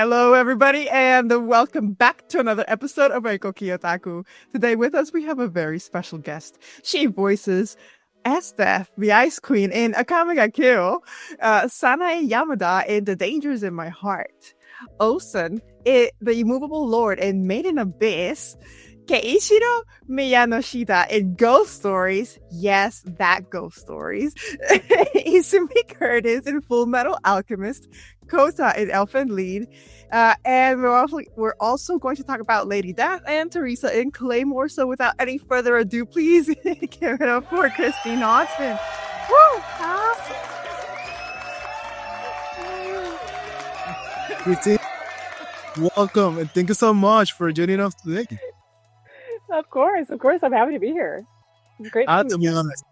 Hello, everybody, and welcome back to another episode of Koki Otaku. Today with us, we have a very special guest. She voices Esdeath, the Ice Queen in Akame ga Kill, Sanae Yamada in The Dangers in My Heart, Ouzen, the Immovable Lord in Made in Abyss, Keiichirou Miyanoshita in Ghost Stories. Yes, that Ghost Stories. Izumi Curtis in Fullmetal Alchemist, Kouta in Elfen lead, and we're also going to talk about Lady Death and Teresa in Claymore. So without any further ado, please give it up for Christine Auten. Woo! Christine, welcome and thank you so much for joining us today. Of course, I'm happy to be here. It's great. To be honest,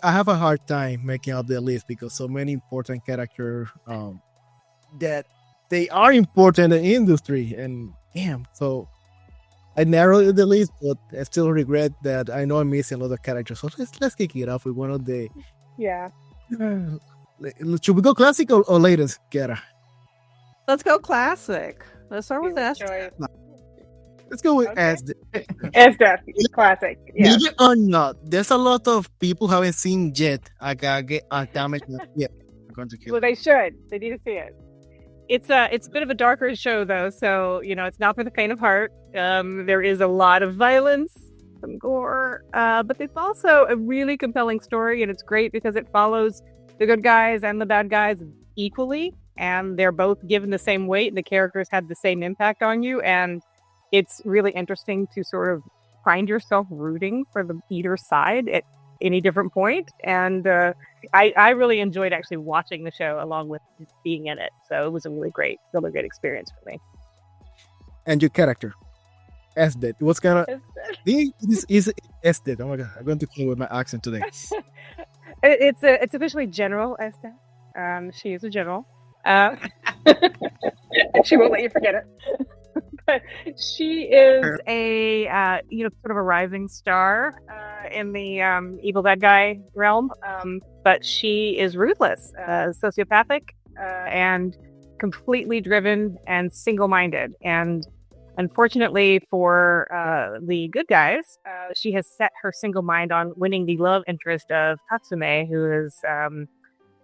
I have a hard time making up the list because so many important characters that they are important in the industry, and damn, so I narrowed the list, but I still regret that I know I'm missing a lot of characters. So let's kick it off with one of the. Yeah. Should we go classic or latest, Kara? Let's go classic. Let's start with Esdeath. Let's go with Esdeath, classic. Yeah. Believe it or not, there's a lot of people who haven't seen yet Akame yet. Well, they should. They need to see it. It's a bit of a darker show, though, so it's not for the faint of heart. There is a lot of violence, some gore, but it's also a really compelling story, and it's great because it follows the good guys and the bad guys equally, and they're both given the same weight, and the characters have the same impact on you, and it's really interesting to sort of find yourself rooting for either side at any different point. And I really enjoyed actually watching the show along with being in it. So it was a really great experience for me. And your character, Esdeath. What's kind of... This is Esdeath. Oh my God. I'm going to play with my accent today. It's officially General Esdeath. She is a general. She won't let you forget it. But she is a sort of a rising star in the evil bad guy realm. But she is ruthless, sociopathic, and completely driven and single-minded. And unfortunately for the good guys, she has set her single mind on winning the love interest of Tatsume, who is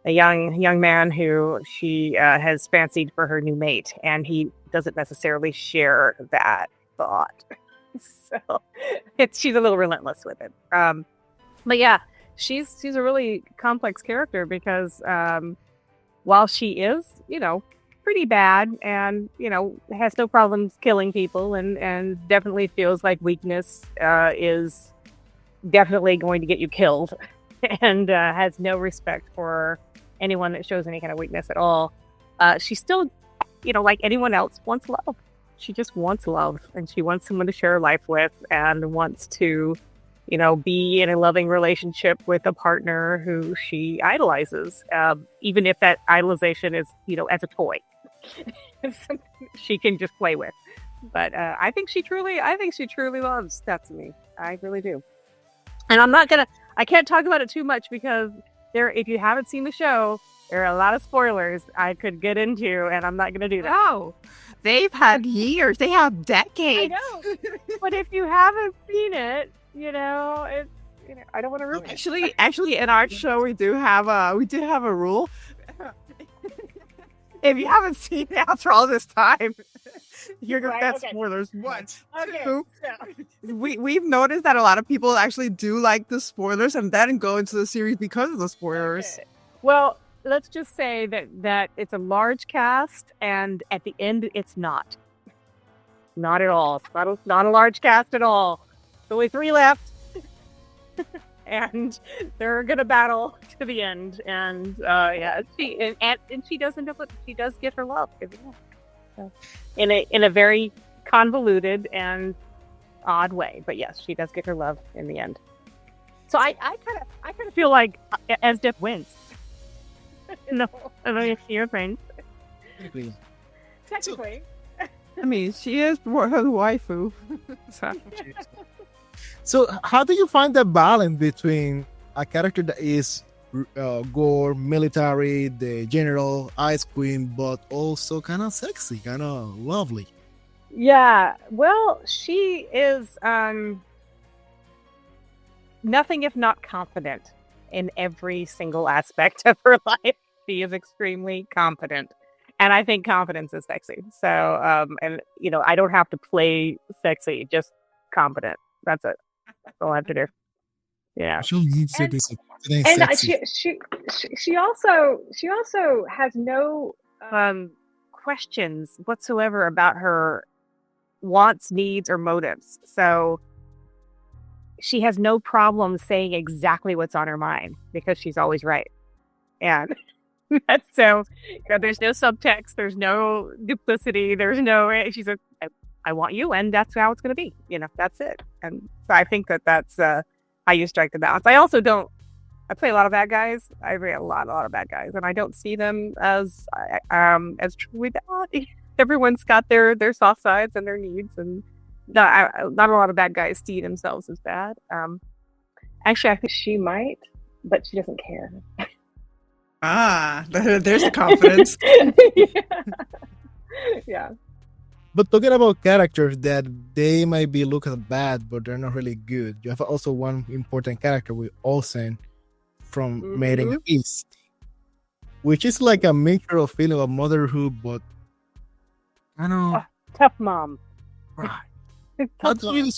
a young man who she has fancied for her new mate, and he doesn't necessarily share that thought. So she's a little relentless with it. But yeah, she's a really complex character because while she is, pretty bad and, has no problems killing people and definitely feels like weakness is definitely going to get you killed and has no respect for anyone that shows any kind of weakness at all. She still, like anyone else, wants love. She just wants love, and she wants someone to share her life with, and wants to, be in a loving relationship with a partner who she idolizes, even if that idolization is, as a toy. Something she can just play with. But I think she truly loves Tatsumi. I really do. And I can't talk about it too much because if you haven't seen the show, there are a lot of spoilers I could get into, and I'm not going to do that. No, they've had years. They have decades. I know. But if you haven't seen it, it's, I don't want to ruin it. Actually, in our show, we do have a rule. If you haven't seen it after all this time, you're going to get spoilers. One, two. Yeah. We've noticed that a lot of people actually do like the spoilers and then go into the series because of the spoilers. Okay. Well, let's just say that it's a large cast, and at the end, it's not. Not at all. It's not a large cast at all. There's only 3 left. And they're gonna battle to the end, and she does end up with, she does get her love in a very convoluted and odd way, but yes, she does get her love in the end. So I kind of feel like Esdeath wins. No, I don't know if you're friends. Technically. I mean, she is her waifu. So how do you find the balance between a character that is gore, military, the general, ice queen, but also kind of sexy, kind of lovely. Yeah, well, she is nothing if not confident in every single aspect of her life. She is extremely confident. And I think confidence is sexy. So, and I don't have to play sexy, just confident. That's it. That's all I have to do. Yeah. She needs to And, be confident, and sexy. she also has no questions whatsoever about her wants, needs, or motives. So she has no problem saying exactly what's on her mind because she's always right. And so there's no subtext, there's no duplicity, there's no. She's a, I want you, and that's how it's going to be. That's it. And so I think that's how you strike the balance. I also don't. I play a lot of bad guys. I play a lot of bad guys, and I don't see them as truly bad. Everyone's got their soft sides and their needs, and not a lot of bad guys see themselves as bad. Actually, I think she might, but she doesn't care. There's the confidence. Yeah. But talking about characters that they might be looking bad, but they're not really good. You have also one important character with Ouzen from Made in Abyss, which is like a mixture of feeling of motherhood, but I know tough mom. Right. Tough mom.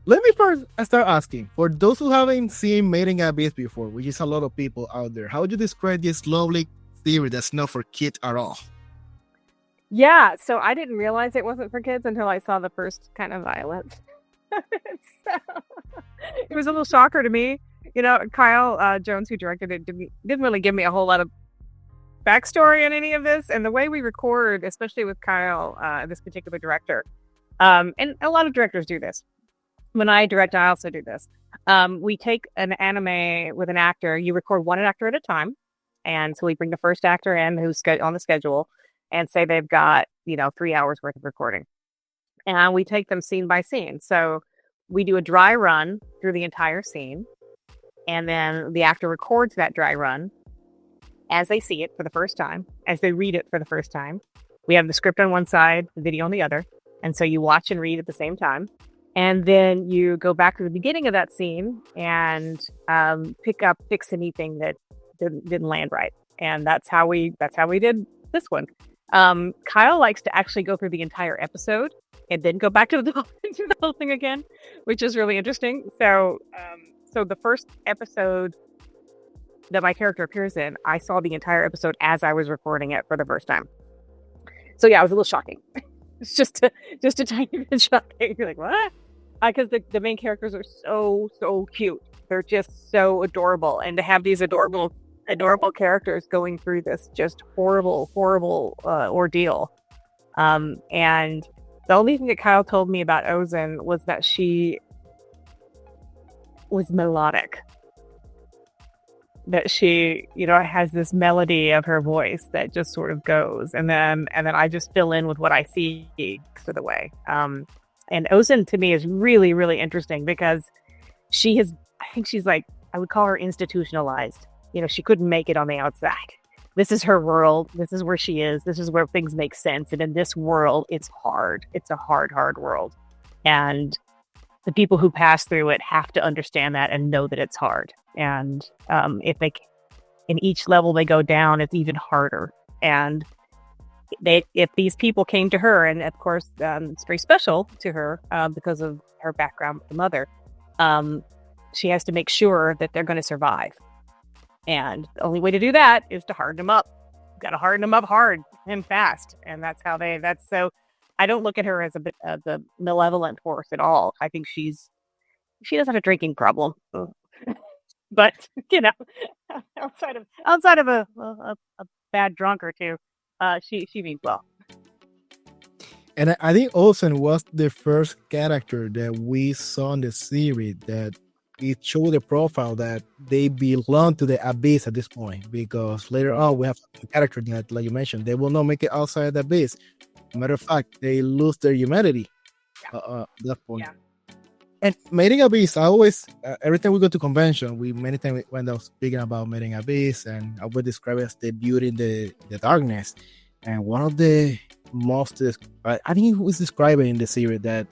Let me first start asking, for those who haven't seen Made in Abyss before, which is a lot of people out there, how would you describe this lovely series that's not for kids at all? Yeah, so I didn't realize it wasn't for kids until I saw the first kind of violence. So, it was a little shocker to me. Kyle Jones, who directed it, didn't really give me a whole lot of backstory on any of this. And the way we record, especially with Kyle, this particular director, and a lot of directors do this. When I direct, I also do this. We take an anime with an actor. You record one actor at a time. And so we bring the first actor in who's on the schedule and say they've got, 3 hours worth of recording. And we take them scene by scene. So we do a dry run through the entire scene. And then the actor records that dry run as they see it for the first time, as they read it for the first time. We have the script on one side, the video on the other. And so you watch and read at the same time. And then you go back to the beginning of that scene and fix anything that didn't land right. And that's how we did this one. Kyle likes to actually go through the entire episode and then go back to the whole thing again, which is really interesting. So the first episode that my character appears in, I saw the entire episode as I was recording it for the first time. So yeah, it was a little shocking. It's just a tiny bit shocking. You're like, what? Because the main characters are so cute. They're just so adorable, and to have these adorable characters going through this just horrible ordeal. And the only thing that Kyle told me about Ouzen was that she was melodic. That she, has this melody of her voice that just sort of goes, and then I just fill in with what I see for the way. And Ouzen to me is really, really interesting because I think she's like, I would call her institutionalized. She couldn't make it on the outside. This is her world. This is where she is. This is where things make sense. And in this world, it's hard. It's a hard world. And the people who pass through it have to understand that and know that it's hard. And in each level they go down, it's even harder. And if these people came to her, and of course it's very special to her because of her background with the mother, she has to make sure that they're going to survive. And the only way to do that is to harden them up. You've got to harden them up hard and fast. And that's so I don't look at her as a malevolent force at all. I think she doesn't have a drinking problem. But, outside of a bad drunk or two, she means well. And I think Ouzen was the first character that we saw in the series that it showed the profile that they belong to the abyss at this point, because later on we have a character that, like you mentioned, they will not make it outside the abyss. Matter of fact, they lose their humanity at that point. Yeah. And Mating Abyss, I always, every time we go to convention, many times when I was speaking about Mating Abyss, and I would describe it as the beauty in the darkness. And one of the most, I think it was describing in the series that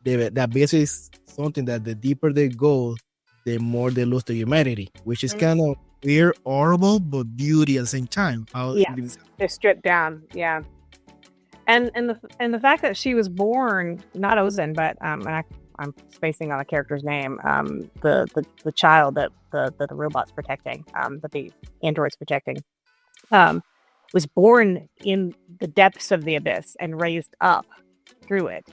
the abyss is something that the deeper they go, the more they lose the humanity, which is kind of weird, horrible, but beauty at the same time. They're stripped down. Yeah. And the fact that she was born, not Ouzen, but I'm spacing on the character's name. The child that the robot's protecting, that the android's protecting, was born in the depths of the abyss and raised up through it.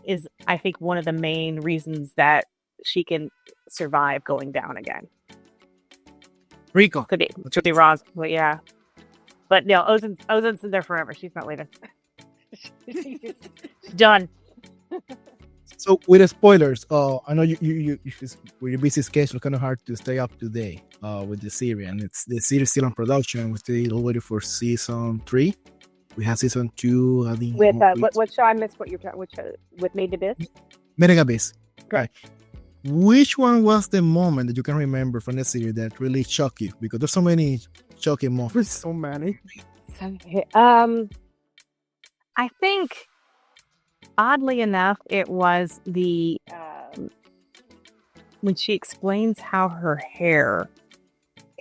Is, I think, one of the main reasons that she can survive going down again. Rico. Could be wrong, but yeah. But no, Ouzen's in there forever. She's not leaving. She's done. So with the spoilers, I know you with your busy schedule, kind of hard to stay up to date with the series, and the series still on production. We're still waiting for season 3. We have season 2. I think With what show? I missed what you're talking. Which with Made in Abyss? Mating Abyss. Right. Which one was the moment that you can remember from the series that really shocked you? Because there's so many shocking moments. So many. I think, oddly enough, it was the when she explains how her hair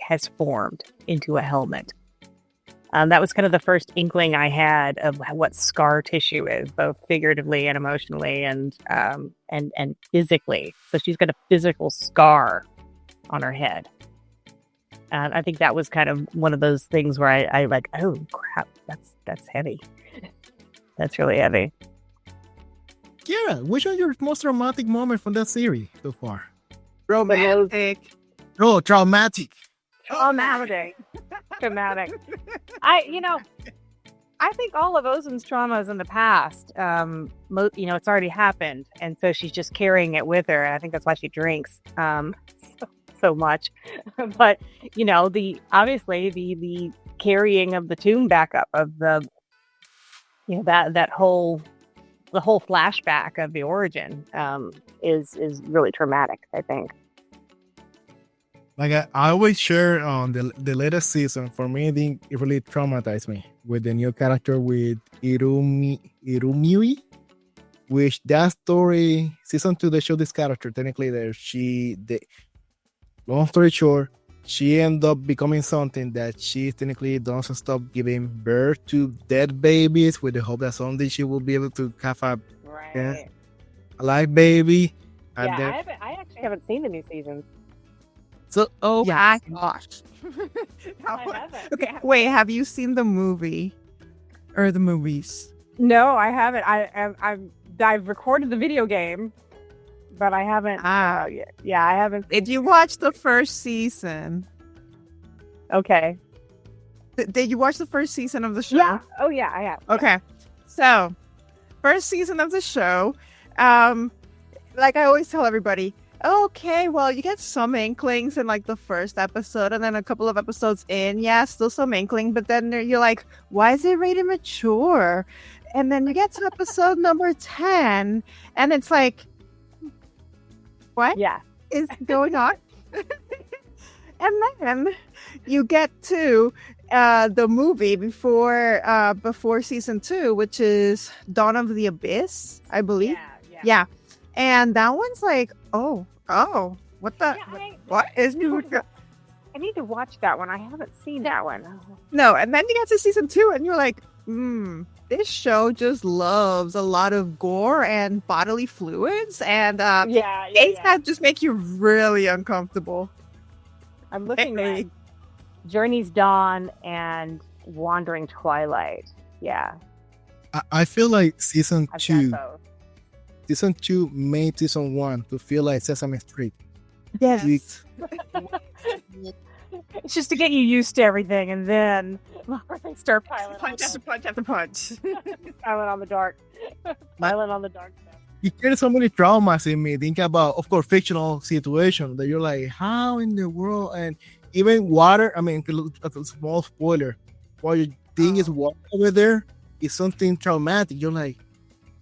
has formed into a helmet. That was kind of the first inkling I had of what scar tissue is, both figuratively and emotionally, and physically. So she's got a physical scar on her head. And I think that was kind of one of those things where I like, oh crap, that's heavy. That's really heavy. Yeah, which was your most dramatic moment from that series so far? Romantic. Oh, traumatic. Traumatic. I think all of Ouzen's trauma is in the past. It's already happened, and so she's just carrying it with her. And I think that's why she drinks so much. But the carrying of the tomb backup of the that whole flashback of the origin is really traumatic, I think. Like I always share on the latest season, for me, I think it really traumatized me with the new character with Irumui, which that story, season 2, they show this character, technically long story short, she ended up becoming something that she technically doesn't stop giving birth to dead babies with the hope that someday she will be able to have a alive baby. And I actually haven't seen the new season. So, my gosh. I haven't. Okay, wait, have you seen the movie or the movies? No, I haven't. I've recorded the video game, but I haven't. I haven't. Did you watch the first season? Okay. Did you watch the first season of the show? Yeah. Oh yeah, I have. Okay. So, first season of the show, like I always tell everybody, okay, well, you get some inklings in like the first episode, and then a couple of episodes in, still some inkling, but then you're like, why is it rated mature? And then you get to episode number 10, and it's like, what is going on? And then you get to the movie before season 2, which is Dawn of the Abyss, I believe. Yeah. And that one's like, oh, what the? What is new? I need to watch that one. I haven't seen that one. No, and then you get to season 2, and you're like, this show just loves a lot of gore and bodily fluids, and things that just make you really uncomfortable. I'm looking at Journey's Dawn and Wandering Twilight. Yeah. I feel like season 2 made season 1 to feel like Sesame Street. Yes. It's just to get you used to everything, and then they start piling punch after punch. Piling on the dark. Piling on the dark stuff. You create so many traumas in me. Think about, of course, fictional situations that you're like, how in the world? And even water, I mean, a small spoiler, while your thing is water over there is something traumatic. You're like,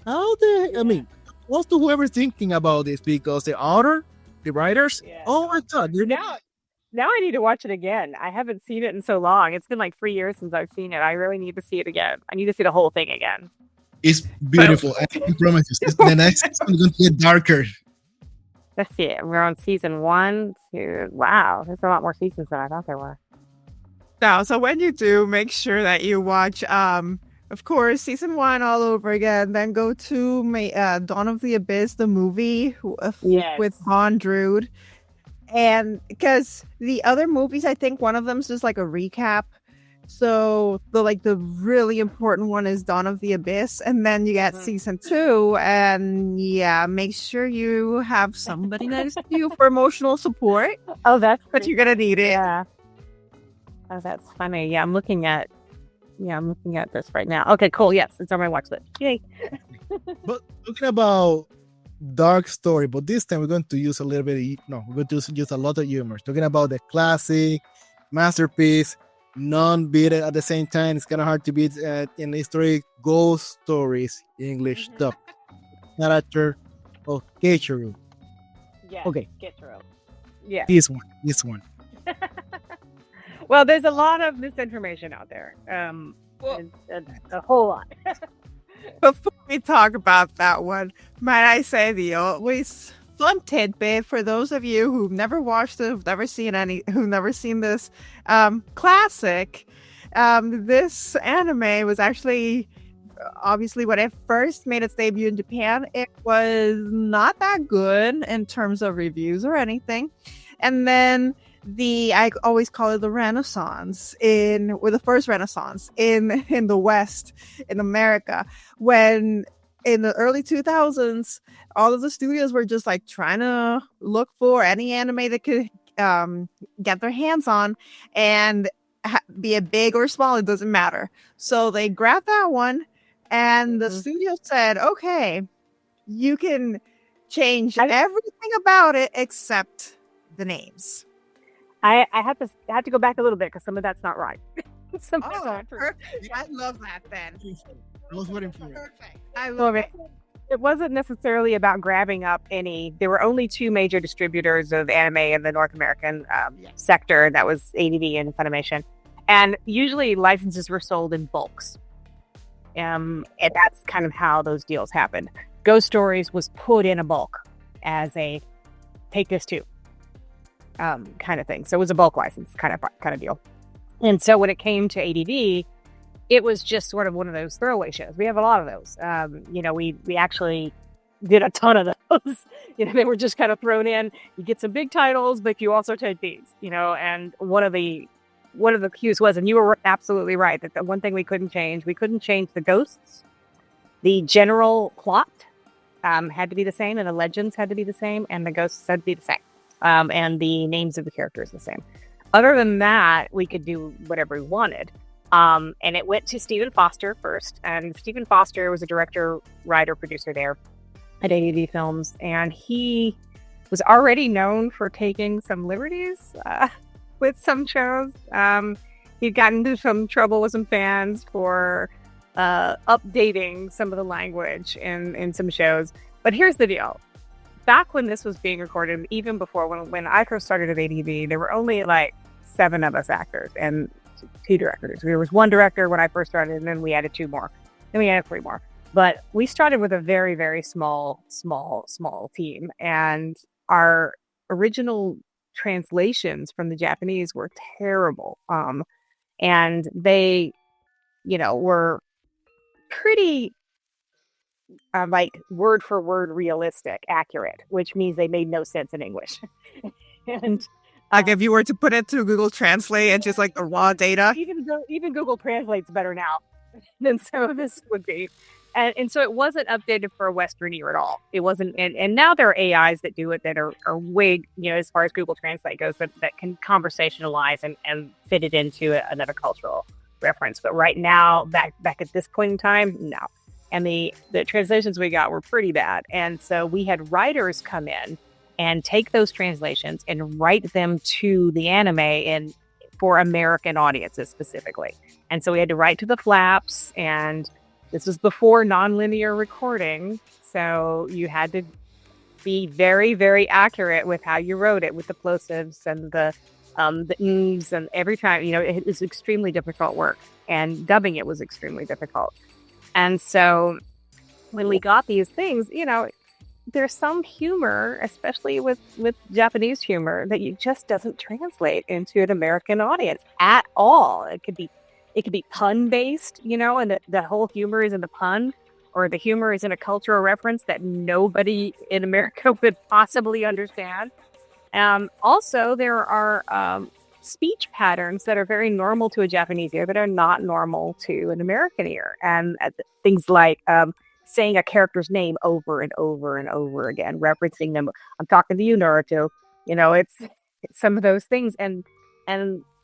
how the, I mean, also whoever's thinking about this, because the author, the writers, oh my god, Now I need to watch it again. I haven't seen it in so long. It's been like 3 years since I've seen it. I really need to see it again. I need to see the whole thing again. it's beautiful. I promise you, the next season is going to get darker. Let's see it. We're on season 1, 2. Wow, there's a lot more seasons than I thought there were. Now, so when you do, make sure that you watch, of course, season 1 all over again. Then go to Dawn of the Abyss, the movie with Han Drude. And because the other movies, I think one of them's just like a recap. So the really important one is Dawn of the Abyss, and then you get season 2. And yeah, make sure you have somebody next to you for emotional support. Oh, but you're gonna need it. Yeah. Oh, that's funny. Yeah, I'm looking at this right now. Okay, cool. Yes, it's on my watch list. Yay. But talking about dark story, but this time we're going to use a little bit we're going to use a lot of humor. Talking about the classic masterpiece, non-beat at the same time. It's kind of hard to beat in historic ghost stories, English stuff. Character of Keiichirou. Yeah. Okay. Keiichirou. Yeah. This one. Well, there's a lot of misinformation out there. A whole lot. Before we talk about that one, might I say the always fun tidbit for those of you who've never watched it, who've never seen this classic. This anime was actually, obviously, when it first made its debut in Japan, it was not that good in terms of reviews or anything. And then I always call it the Renaissance the first Renaissance in the West, in America, when in the early 2000s, all of the studios were just like trying to look for any anime they could get their hands on, and be it big or small, it doesn't matter. So they grabbed that one, and the studio said, okay, you can change everything about it except the names. I have to go back a little bit because some of that's not right. Perfect. I love that then. I was waiting for it. Perfect. I love it. It wasn't necessarily about grabbing up any. There were only 2 major distributors of anime in the North American sector. That was ADV and Funimation. And usually licenses were sold in bulks. And that's kind of how those deals happened. Ghost Stories was put in a bulk as a take this too. Kind of thing. So it was a bulk license kind of deal. And so when it came to ADV, it was just sort of one of those throwaway shows. We have a lot of those. We actually did a ton of those. They were just kind of thrown in. You get some big titles, but you also take these. And one of the cues was, and you were absolutely right, that the one thing we couldn't change the ghosts. The general plot had to be the same, and the legends had to be the same, and the ghosts had to be the same. And the names of the characters the same. Other than that, we could do whatever we wanted. And it went to Stephen Foster first. And Stephen Foster was a director, writer, producer there at ADV Films. And he was already known for taking some liberties with some shows. He'd gotten into some trouble with some fans for updating some of the language in some shows. But here's the deal. Back when this was being recorded, even before when I first started at ADV, there were only like 7 of us actors and 2 directors. There was 1 director when I first started, and then we added 2 more. Then we added 3 more. But we started with a very, very small team. And our original translations from the Japanese were terrible. And they, were pretty like word for word realistic, accurate, which means they made no sense in English. And like if you were to put it through Google Translate and just like the raw data, even Google Translate's better now than some of this would be. And so it wasn't updated for a Western ear at all. It wasn't, and now there are AIs that do it that are way, as far as Google Translate goes, that can conversationalize and fit it into another cultural reference. But right now, back at this point in time, no. And the translations we got were pretty bad. And so we had writers come in and take those translations and write them to the anime for American audiences specifically. And so we had to write to the flaps and This was before nonlinear recording, so you had to be very, very accurate with how you wrote it, with the plosives and the ms, and every time, it was extremely difficult work, and dubbing it was extremely difficult. And so when we got these things, there's some humor, especially with Japanese humor, that you just doesn't translate into an American audience at all. It could be pun based, and the whole humor is in the pun, or the humor is in a cultural reference that nobody in America would possibly understand. Also, there are speech patterns that are very normal to a Japanese ear that are not normal to an American ear, and things like saying a character's name over and over and over again, referencing them. I'm talking to you, Naruto. It's some of those things, and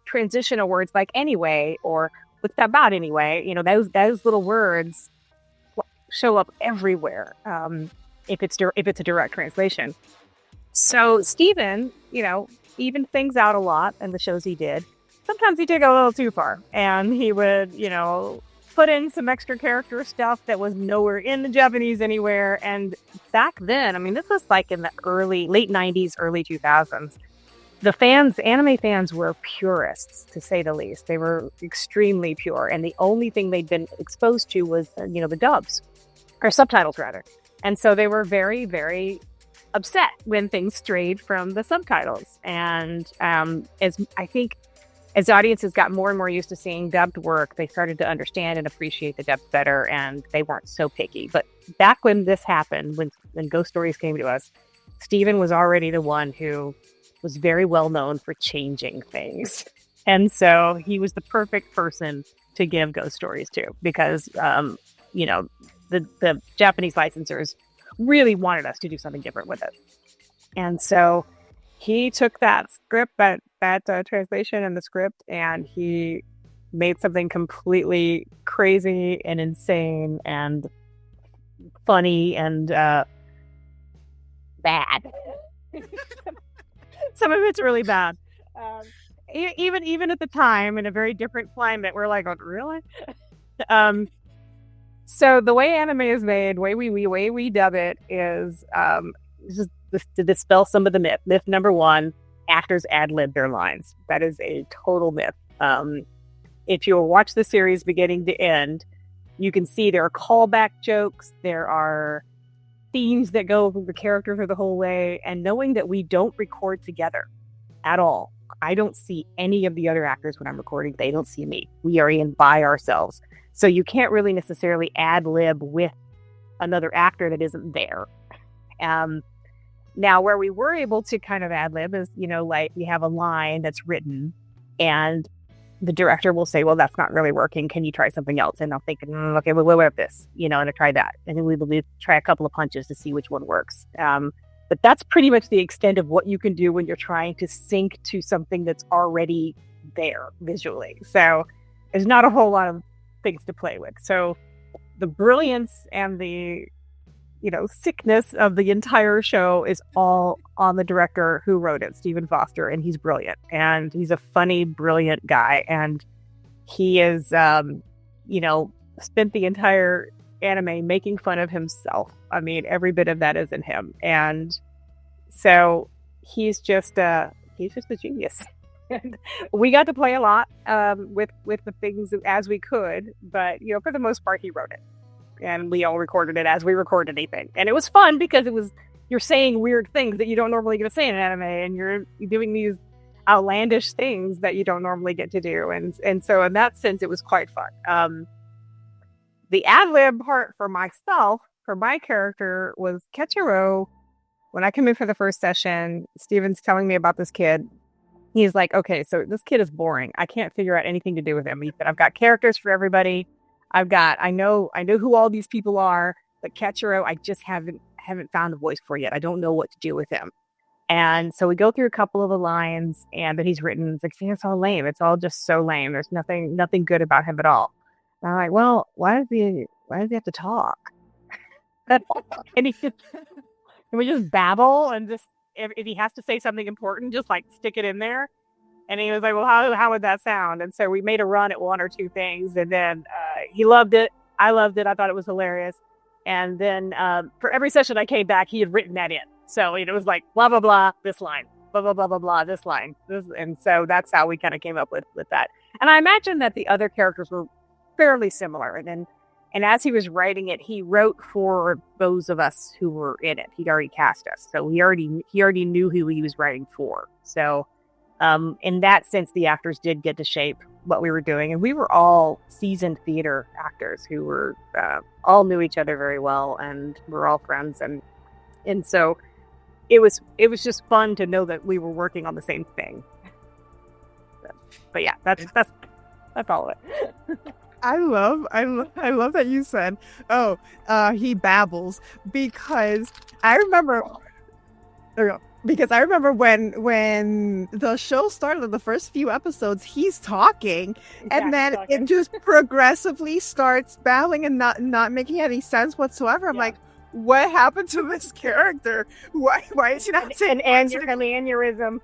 transitional words like anyway, or what's that about anyway. Those little words show up everywhere if it's a direct translation. So Steven, even things out a lot in the shows he did. Sometimes he'd take it a little too far, and he would, put in some extra character stuff that was nowhere in the Japanese anywhere. And back then, this was like in the late 90s, early 2000s. The anime fans were purists, to say the least. They were extremely pure, and the only thing they'd been exposed to was, the dubs, or subtitles rather. And so they were very, very upset when things strayed from the subtitles. And as audiences got more and more used to seeing dubbed work, they started to understand and appreciate the dubs better, and they weren't so picky. But back when this happened, when Ghost Stories came to us, Steven was already the one who was very well known for changing things. And so he was the perfect person to give Ghost Stories to, because, the Japanese licensors really wanted us to do something different with it. And so he took that script, that translation and the script, and he made something completely crazy and insane and funny and bad. Some of it's really bad. Even at the time, in a very different climate, we're like, oh, really? So the way anime is made, way we dub it is just to dispel some of the myth. Myth number one: actors ad-lib their lines. That is a total myth. If you watch the series beginning to end, you can see there are callback jokes, there are themes that go with the character for the whole way, and knowing that we don't record together at all. I don't see any of the other actors when I'm recording. They don't see me. We are in by ourselves. So you can't really necessarily ad-lib with another actor that isn't there. Now, where we were able to kind of ad-lib is, like we have a line that's written, and the director will say, well, that's not really working. Can you try something else? And I'm thinking, okay, well, we'll have this, and I try that. And then we'll try a couple of punches to see which one works. But that's pretty much the extent of what you can do when you're trying to sync to something that's already there visually. So there's not a whole lot of things to play with. So the brilliance and the sickness of the entire show is all on the director who wrote it, Stephen Foster, and he's brilliant, and he's a funny, brilliant guy, and he is spent the entire anime making fun of himself. Every bit of that is in him, and so he's just a genius. We got to play a lot with the things as we could, but for the most part, he wrote it, and we all recorded it as we record anything, and it was fun because you're saying weird things that you don't normally get to say in an anime, and you're doing these outlandish things that you don't normally get to do, and so in that sense, it was quite fun. The ad-lib part for myself, for my character, was Keiichirou. When I come in for the first session, Steven's telling me about this kid. He's like, okay, so this kid is boring. I can't figure out anything to do with him. He said, I've got characters for everybody. I know who all these people are, but Keiichirou, I just haven't found a voice for yet. I don't know what to do with him. And so we go through a couple of the lines that he's written. It's like, it's all lame. It's all just so lame. There's nothing good about him at all. And I'm like, well, why does he have to talk? And we just babble, and just if he has to say something important, just like stick it in there. And he was like, well, how would that sound? And so we made a run at one or two things, and then he loved it. I loved it. I thought it was hilarious. And then for every session I came back, he had written that in. So it was like, blah, blah, blah, this line, blah, blah, blah, blah, blah, this line. And so that's how we kind of came up with that. And I imagine that the other characters were fairly similar. And as he was writing it, he wrote for those of us who were in it. He'd already cast us. So he already knew who he was writing for. So in that sense, the actors did get to shape what we were doing. And we were all seasoned theater actors who were all knew each other very well, and we're all friends. And so it was just fun to know that we were working on the same thing. But yeah, that's all of it. I love that you said, he babbles, because I remember when the show started, the first few episodes, he's talking, and then it just progressively starts babbling and not making any sense whatsoever. I'm like, what happened to this character? Why is he not saying an aneurysm?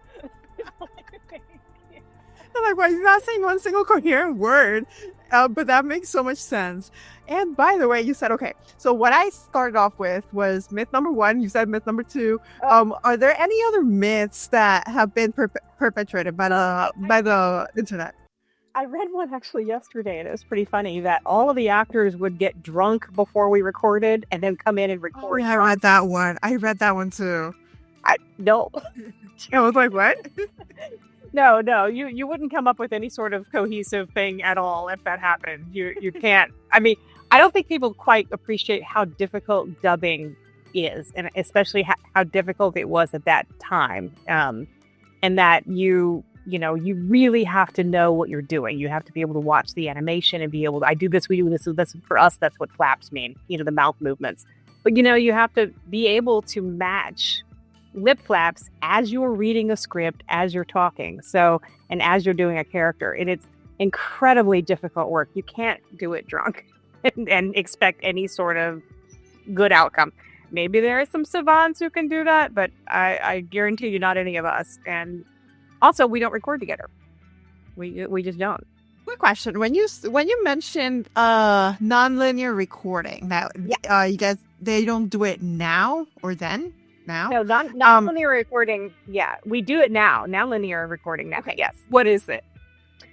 I'm like, why is he not saying one single coherent word? But that makes so much sense. And by the way, you said, okay, so what I started off with was myth number 1. You said myth number 2. Are there any other myths that have been perpetrated by the internet? I read one actually yesterday, and it was pretty funny, that all of the actors would get drunk before we recorded and then come in and record. Oh, yeah, I read that one. I read that one too. No. I was like, what? No, you wouldn't come up with any sort of cohesive thing at all if that happened. You can't. I mean, I don't think people quite appreciate how difficult dubbing is, and especially how difficult it was at that time. And that you really have to know what you're doing. You have to be able to watch the animation and be able to, I do this, we do this. So that's, for us, that's what flaps mean, the mouth movements. But, you have to be able to match lip flaps as you're reading a script, as you're talking. So, and as you're doing a character. And it's incredibly difficult work. You can't do it drunk and expect any sort of good outcome. Maybe there are some savants who can do that, but I guarantee you not any of us. And also, we don't record together. We just don't. Quick question: when you mentioned non-linear recording, that you guys, they don't do it now or then? Now? No, non-linear recording. Yeah, we do it now. Non-linear recording now. Okay. Yes. What is it?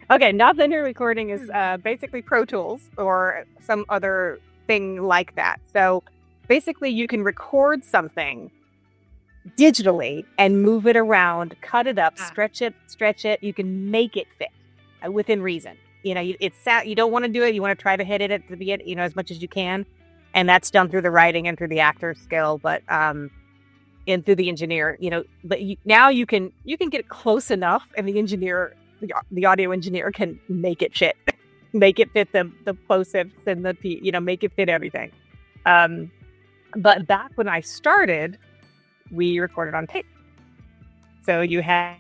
Okay, non-linear recording is basically Pro Tools or some other thing like that. So basically, you can record something digitally and move it around, cut it up, stretch it. You can make it fit within reason. You don't want to do it. You want to try to hit it at the beginning, as much as you can, and that's done through the writing and through the actor skill, but and through the engineer. But now you can get close enough, and the engineer, the audio engineer, can make it fit, make it fit the plosives and the make it fit everything. But back when I started, we recorded on tape. So you had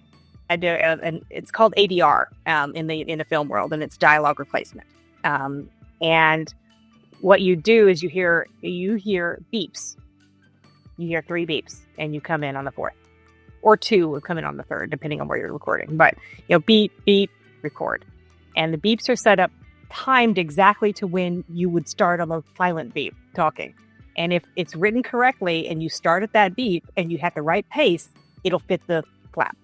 to, and it's called ADR in the film world, and it's dialogue replacement. And what you do is you hear beeps. You hear 3 beeps, and you come in on the 4th, or 2 will come in on the 3rd, depending on where you're recording. But beep, beep, record, and the beeps are set up, timed exactly to when you would start on a silent beep talking. And if it's written correctly, and you start at that beep, and you have the right pace, it'll fit the flap.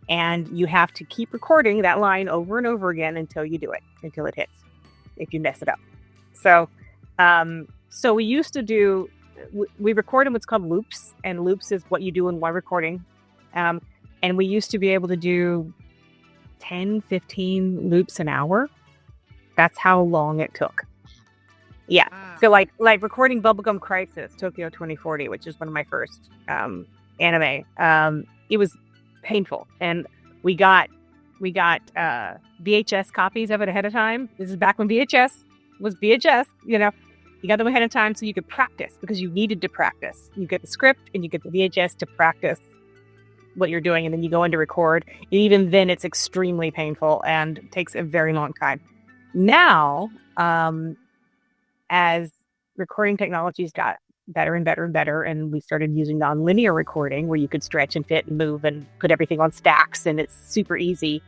And you have to keep recording that line over and over again until you do it, until it hits. If you mess it up, so we used to do. We record in what's called loops, and loops is what you do in one recording. And we used to be able to do 10, 15 loops an hour. That's how long it took. Yeah. Wow. So like recording Bubblegum Crisis, Tokyo 2040, which is one of my first anime. It was painful. And we got VHS copies of it ahead of time. This is back when VHS was VHS, You got them ahead of time so you could practice, because you needed to practice. You get the script and you get the VHS to practice what you're doing, and then you go in to record. And even then, it's extremely painful and takes a very long time. Now, as recording technologies got better and better and better, and we started using non-linear recording where you could stretch and fit and move and put everything on stacks, and it's super easy.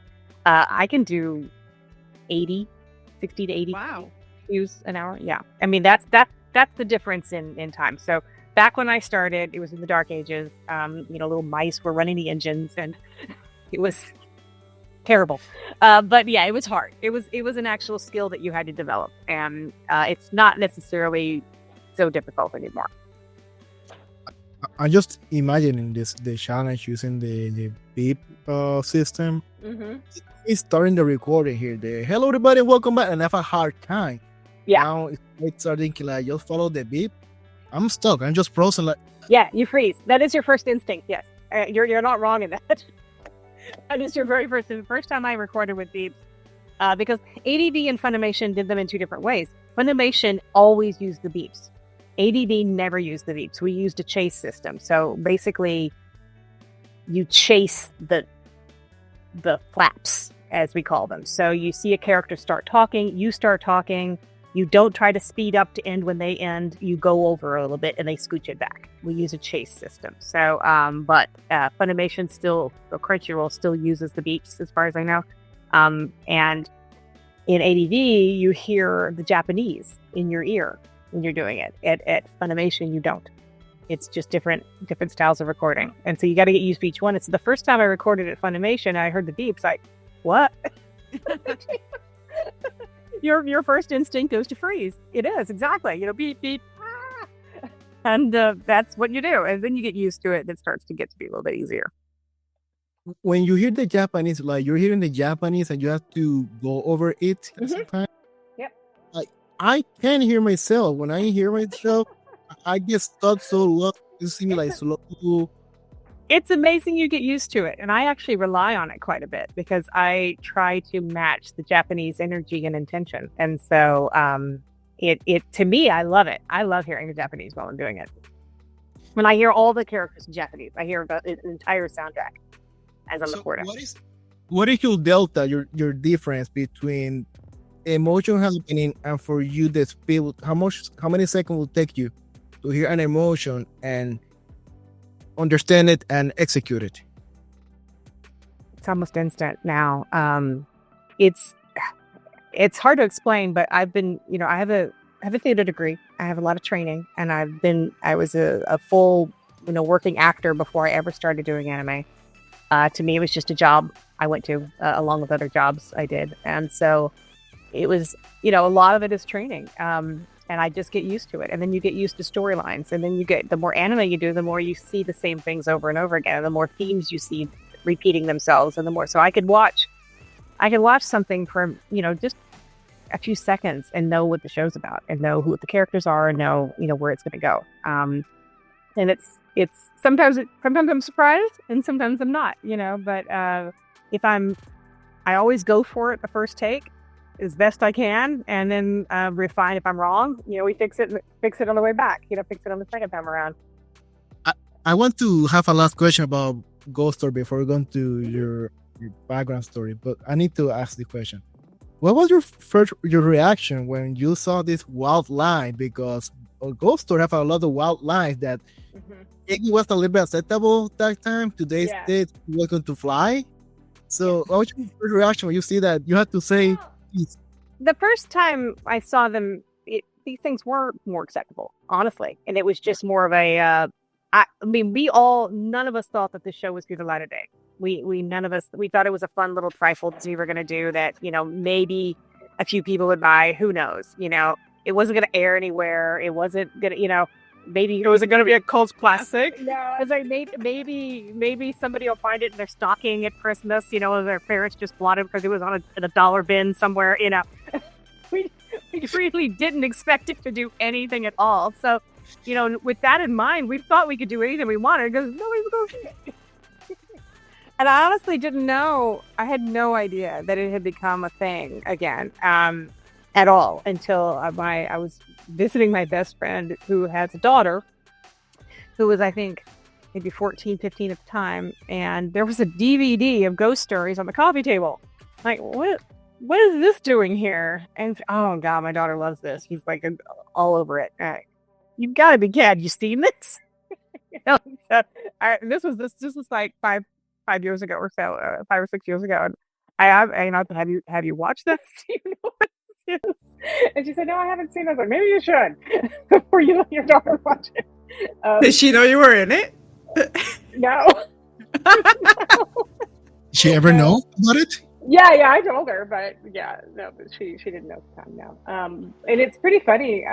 I can do 60 to 80. Wow. use an hour. Yeah, I mean that's the difference in time. So back when I started, it was in the dark ages. Little mice were running the engines, and it was terrible. But yeah, it was hard. It was an actual skill that you had to develop, and it's not necessarily so difficult anymore. I'm just imagining the challenge using the beep system. Mm-hmm. It's starting the recording here. Hello everybody, welcome back, and I have a hard time. Yeah. Now it's starting like just follow the beep. I'm stuck. I'm just frozen. Like yeah, you freeze. That is your first instinct. Yes, you're not wrong in that. That is your very first time I recorded with beeps, because ADD and Funimation did them in two different ways. Funimation always used the beeps. ADD never used the beeps. We used a chase system. So basically, you chase the flaps, as we call them. So you see a character start talking, you start talking. You don't try to speed up to end when they end. You go over a little bit and they scooch it back. We use a chase system. So, but Funimation still, Keiichirou still uses the beeps, as far as I know. And in ADD, you hear the Japanese in your ear when you're doing it. At Funimation, you don't. It's just different styles of recording. And so you got to get used to each one. It's the first time I recorded at Funimation, I heard the beeps, like, what? Your first instinct goes to freeze. It is, exactly. Beep, beep. Ah! And that's what you do. And then you get used to it. It starts to get to be a little bit easier. when you hear the Japanese, like you're hearing the Japanese and you have to go over it sometimes. Yep. Like I can hear myself. When I hear myself, I get stuck so low. You see me like slow. It's amazing you get used to it. And I actually rely on it quite a bit because I try to match the Japanese energy and intention. And so it to me, I love it. I love hearing the Japanese while I'm doing it. When I hear all the characters in Japanese, I hear the entire soundtrack as I'm recording. What is your delta, your difference between emotion happening and for you the speed? How many seconds will it take you to hear an emotion and understand it and execute it? It's almost instant now. It's hard to explain, but I've been, I have a theater degree. I have a lot of training, and I was a full, working actor before I ever started doing anime. To me, it was just a job I went to along with other jobs I did. And so it was, a lot of it is training. And I just get used to it. And then you get used to storylines. And then the more anime you do, the more you see the same things over and over again. And the more themes you see repeating themselves. And the more, so I could watch something for, just a few seconds and know what the show's about and know who the characters are and know, where it's going to go. And it's sometimes I'm surprised and sometimes I'm not, but I always go for it the first take as best I can, and then refine if I'm wrong. We fix it on the way back. Fix it on the second time around. I want to have a last question about Ghost Story before we go into your background story, but I need to ask the question. What was your reaction when you saw this wild line? Because Ghost Story have a lot of wild lines that it was a little bit acceptable that time. Today's date, welcome to fly. So what was your first reaction when you see that you had to say? The first time I saw them, these things were more acceptable, honestly. And it was just more of a, none of us thought that the show was through the light of day. None of us, we thought it was a fun little trifle that we were going to do that, maybe a few people would buy, who knows, it wasn't going to air anywhere. It wasn't going to, maybe it wasn't going to be a cult classic. No, I was like, maybe somebody will find it in their stocking at Christmas, their parents just bought it because it was in a dollar bin somewhere, we really didn't expect it to do anything at all. So, with that in mind, we thought we could do anything we wanted because nobody's going to see it. And I honestly didn't know, I had no idea that it had become a thing again at all until I was visiting my best friend who has a daughter who was, I think, maybe 14, 15 at the time. And there was a DVD of Ghost Stories on the coffee table. Like, what is this doing here? And oh God, my daughter loves this. She's like all over it. You've got to be kidding. You seen this? This was like five years ago or so, 5 or 6 years ago. And have you watched this? And she said, no, I haven't seen it. I was like, maybe you should before you let your daughter watch it. Did she know you were in it? No. She ever know about it? Yeah, I told her, but yeah, no, but she didn't know at the time now. And it's pretty funny.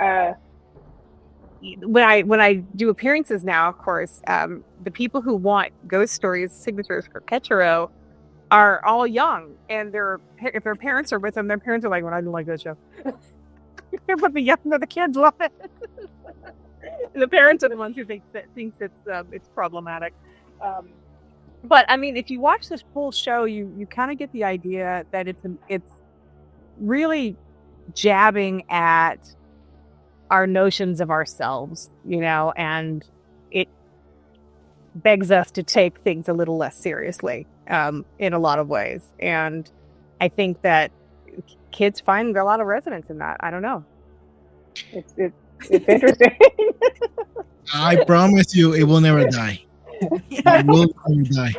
When I do appearances now, of course, the people who want ghost stories signatures for Keiichirou are all young, and if their parents are with them, their parents are like, "Well, I don't like that show," but the kids love it. The parents are the ones who think it's problematic. But I mean, if you watch this full show, you kind of get the idea that it's really jabbing at our notions of ourselves, and it begs us to take things a little less seriously in a lot of ways. And I think that kids find a lot of resonance in that. I don't know. It's interesting. I promise you, it will never die. It will never die.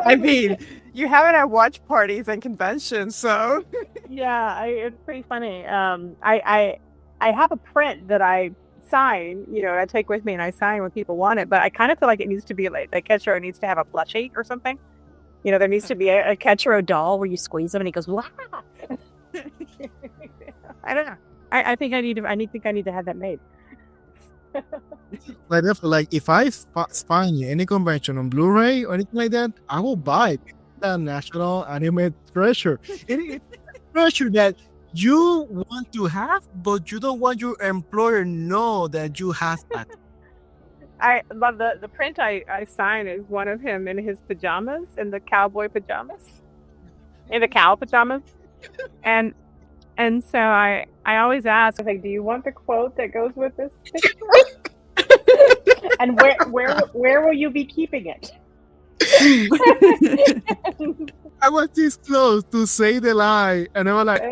I mean, you haven't had watch parties and conventions, so Yeah, it's pretty funny. I have a print that I sign, I take with me and I sign when people want it, but I kind of feel like it needs to be like Keiichirou needs to have a plushie or something. There needs to be a Keiichirou doll where you squeeze him and he goes, wow. I don't know. I think I need to have that made. Like if I find any convention on Blu-ray or anything like that, I will buy it. The National Anime Treasure. It's a treasure that you want to have, but you don't want your employer know that you have that. I love the print I sign is one of him in his pajamas, in the cowboy pajamas, in the cow pajamas, and so I always ask, like, do you want the quote that goes with this picture? And where will you be keeping it? I was this close to say the lie, and I was like,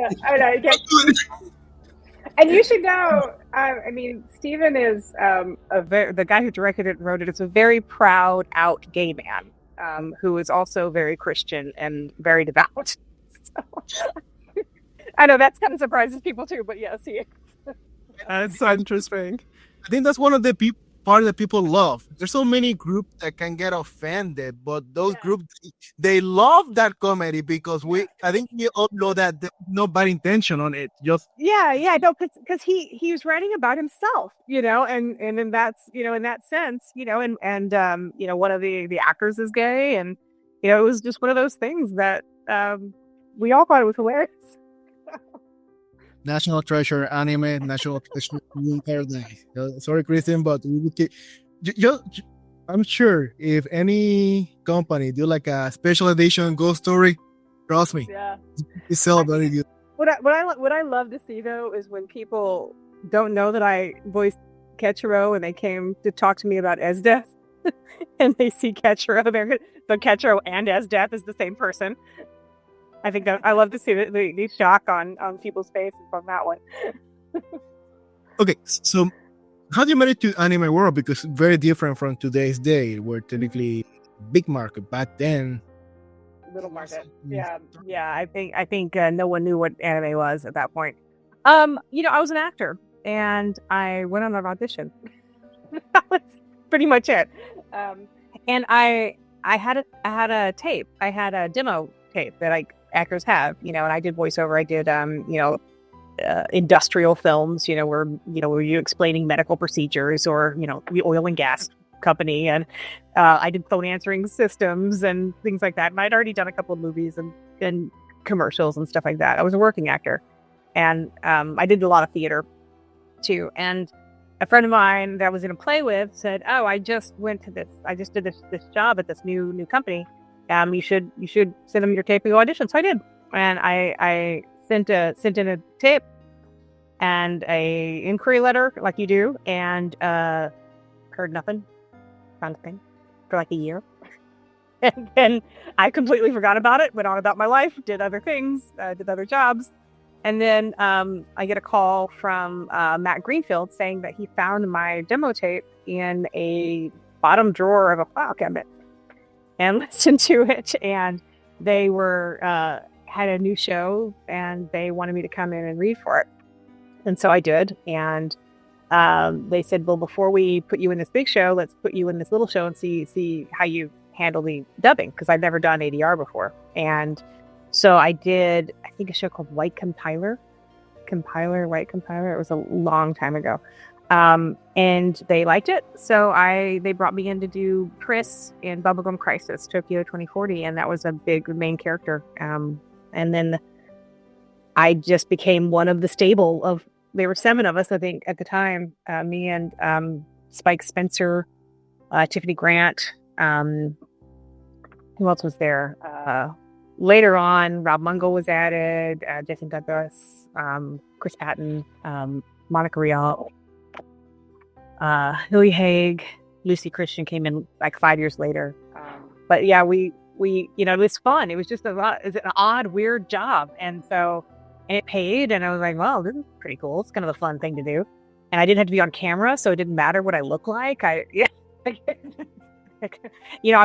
and you should know. I mean, Steven is the guy who directed it and wrote it. It's a very proud out gay man who is also very Christian and very devout. So, I know that's kind of surprises people too, but yes, he is. That's so interesting. I think that's one of the part that people love. There's so many groups that can get offended, but those groups, they love that comedy because I think we all know that there's no bad intention on it. Just no, because he was writing about himself, and in that's in that sense, and one of the actors is gay, and it was just one of those things that we all thought it was hilarious. National Treasure Anime, National Treasure Paradise. Sorry, Christian, but we keep. I'm sure if any company do like a special edition ghost story, trust me, it's sell very good. What I love to see though is when people don't know that I voiced Keiichirou and they came to talk to me about Esdeath, and they see Keiichirou, the Keiichirou and Esdeath is the same person. I think I love to see the shock on people's faces from that one. Okay, so how do you manage to anime world? Because it's very different from today's day, where technically big market back then. Little market, yeah. I think no one knew what anime was at that point. I was an actor, and I went on an audition. That was pretty much it. And I had a tape. I had a demo tape that actors have, and I did voiceover. I did, industrial films, where you explaining medical procedures or, the oil and gas company. And I did phone answering systems and things like that. And I'd already done a couple of movies and commercials and stuff like that. I was a working actor. And I did a lot of theater too. And a friend of mine that I was in a play with said, oh, I just did this job at this new company. You should send them your tape and go audition. So I did, and I sent in a tape and a inquiry letter like you do, and heard nothing, found nothing for like a year, and then I completely forgot about it. Went on about my life, did other things, did other jobs, and then I get a call from Matt Greenfield saying that he found my demo tape in a bottom drawer of a file cabinet. And listened to it, and they were had a new show and they wanted me to come in and read for it. And so I did. And they said, well, before we put you in this big show, let's put you in this little show and see how you handle the dubbing, because I've never done ADR before. And so I did, I think, a show called White Compiler. White Compiler. It was a long time ago. And they liked it. So they brought me in to do Chris in Bubblegum Crisis, Tokyo 2040. And that was a big main character. And then I just became one of the stable of, there were 7 of us, I think, at the time. Me and Spike Spencer, Tiffany Grant. Who else was there? Later on, Rob Mungle was added, Jason Douglas, Chris Patton, Monica Rial, Hilly Haig, Lucy Christian came in like 5 years later. But yeah, we it was fun. It was just it was an odd, weird job. And it paid, and I was like, well, this is pretty cool. It's kind of a fun thing to do. And I didn't have to be on camera, so it didn't matter what I look like. I'm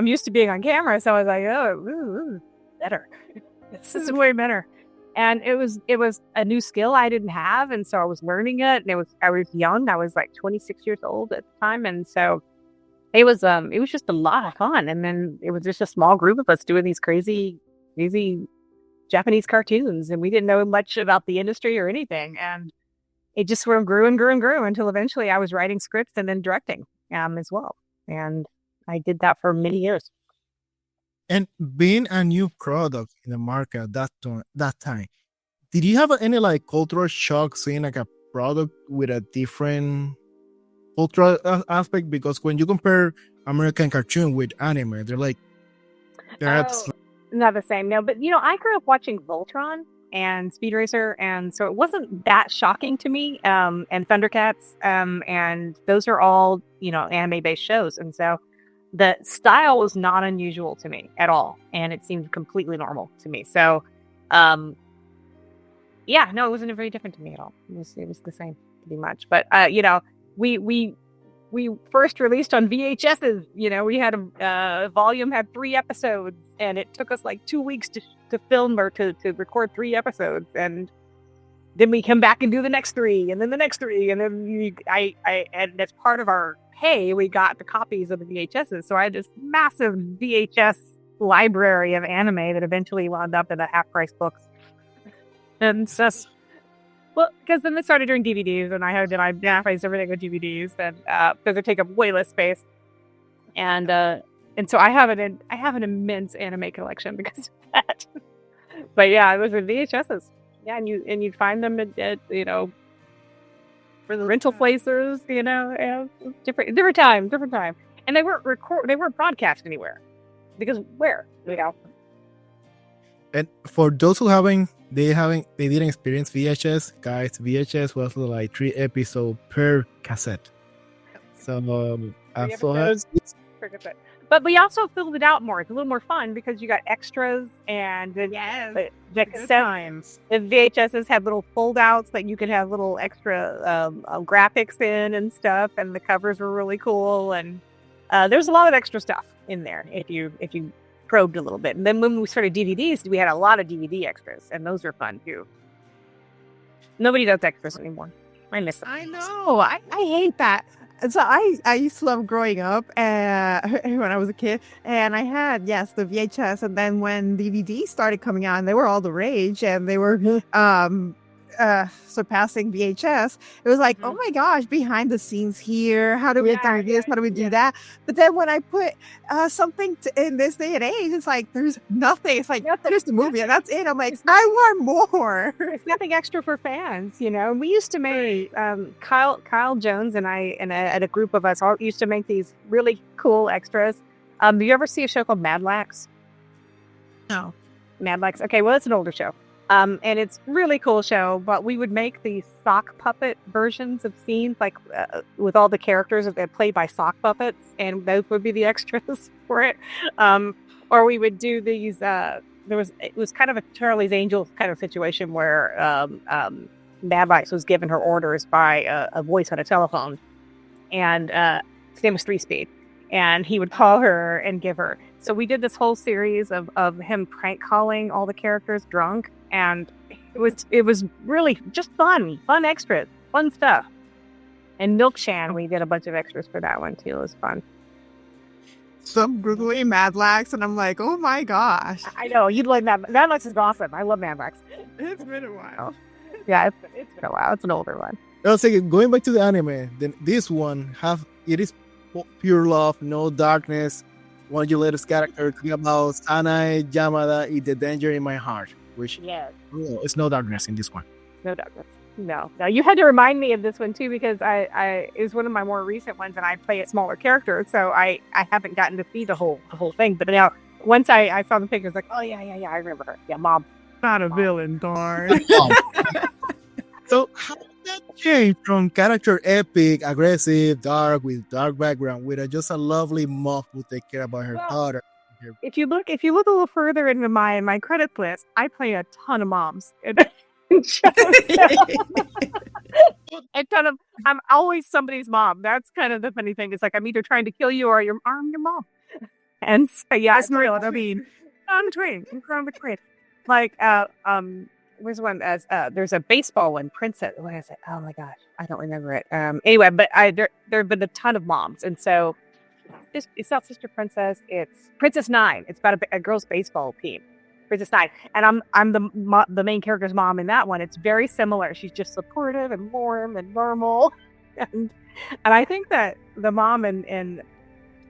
used to being on camera, so I was like, oh, better. This is way better. And it was a new skill I didn't have, and so I was learning it. And I was young. I was like 26 years old at the time, and so it was just a lot of fun. And then it was just a small group of us doing these crazy Japanese cartoons, and we didn't know much about the industry or anything. And it just sort of grew and grew and grew until eventually I was writing scripts and then directing as well. And I did that for many years. And being a new product in the market at that time, did you have any like cultural shock seeing like a product with a different cultural aspect? Because when you compare American cartoon with anime, they're not the same. No, but I grew up watching Voltron and Speed Racer, and so it wasn't that shocking to me. And Thundercats, and those are all anime-based shows, and so the style was not unusual to me at all, and it seemed completely normal to me. So, it wasn't very different to me at all. It was the same pretty much. But we first released on VHSs. We had a volume had 3 episodes, and it took us like 2 weeks to film or to record 3 episodes, and then we come back and do the next 3, and then the next 3, and then and as part of our pay, we got the copies of the VHSs. So I had this massive VHS library of anime that eventually wound up in the half-price books. And so, well, because then they started doing DVDs, and I mass-produced everything with DVDs, and because they take up way less space. And so I have an immense anime collection because of that. But yeah, it was with VHSs. Yeah, and you'd find them at for the rental places, different time. And they weren't broadcast anywhere. Because where? And for those who they didn't experience VHS, guys, VHS was like 3 episodes per cassette. So but we also filled it out more. It's a little more fun because you got extras, and the times. The VHSs had little fold-outs that you could have little extra graphics in and stuff, and the covers were really cool. And there's a lot of extra stuff in there if you probed a little bit. And then when we started DVDs, we had a lot of DVD extras, and those were fun too. Nobody does extras anymore. I miss them. I know. I hate that. So I used to love growing up when I was a kid, and I had the VHS, and then when DVDs started coming out, and they were all the rage, and they were surpassing VHS. It was like, oh my gosh, behind the scenes here. How do we do this? How do we do that? But then when I put something in this day and age, it's like there's nothing. It's like there's the movie, and that's it. I'm like, I want more. It's nothing extra for fans, We used to make Kyle Jones and I and a group of us all used to make these really cool extras. Do you ever see a show called Mad Lax? No. Mad Lax. Okay, well, it's an older show. And it's a really cool show, but we would make these sock puppet versions of scenes, like with all the characters played by sock puppets, and those would be the extras for it. Or we would do these. It was kind of a Charlie's Angels kind of situation where Mad Lax was given her orders by a voice on a telephone, and his name was 3 Speed. And he would call her and give her So we did this whole series of him prank calling all the characters drunk, and it was really just fun extras, fun stuff. And Milkshan, we did a bunch of extras for that one too. It was fun. Some googly Madlax, and I'm like, oh my gosh. I know you'd like that. Madlax is awesome. I love Madlax. It's been a while. Yeah, it's been a while. It's an older one. I was thinking, going back to the anime, then this one it is pure love, no darkness. One of your latest characters talking about Sanae, Yamada, is the danger in my heart, which it's no darkness in this one. No darkness. No. You had to remind me of this one too, because I it was one of my more recent ones, and I play a smaller character, so I haven't gotten to see the whole thing. But now, once I saw the pictures, like, oh yeah, I remember her. Yeah, mom. Not a villain, darn. So how did that change from character epic, aggressive, dark, with dark background, with just a lovely mom who take care about her daughter? If you look a little further into my credits list, I play a ton of moms. I'm always somebody's mom. That's kind of the funny thing. It's like I'm either trying to kill you or I'm your mom. And so yeah, it's real. I mean, on the train. Like where's one as there's a baseball one, Princess. What is it? Oh my gosh, I don't remember it. Anyway, but there have been a ton of moms, and so it's not Sister Princess. It's Princess Nine. It's about a girls' baseball team. Princess Nine, and I'm the main character's mom in that one. It's very similar. She's just supportive and warm and normal, and I think that the mom and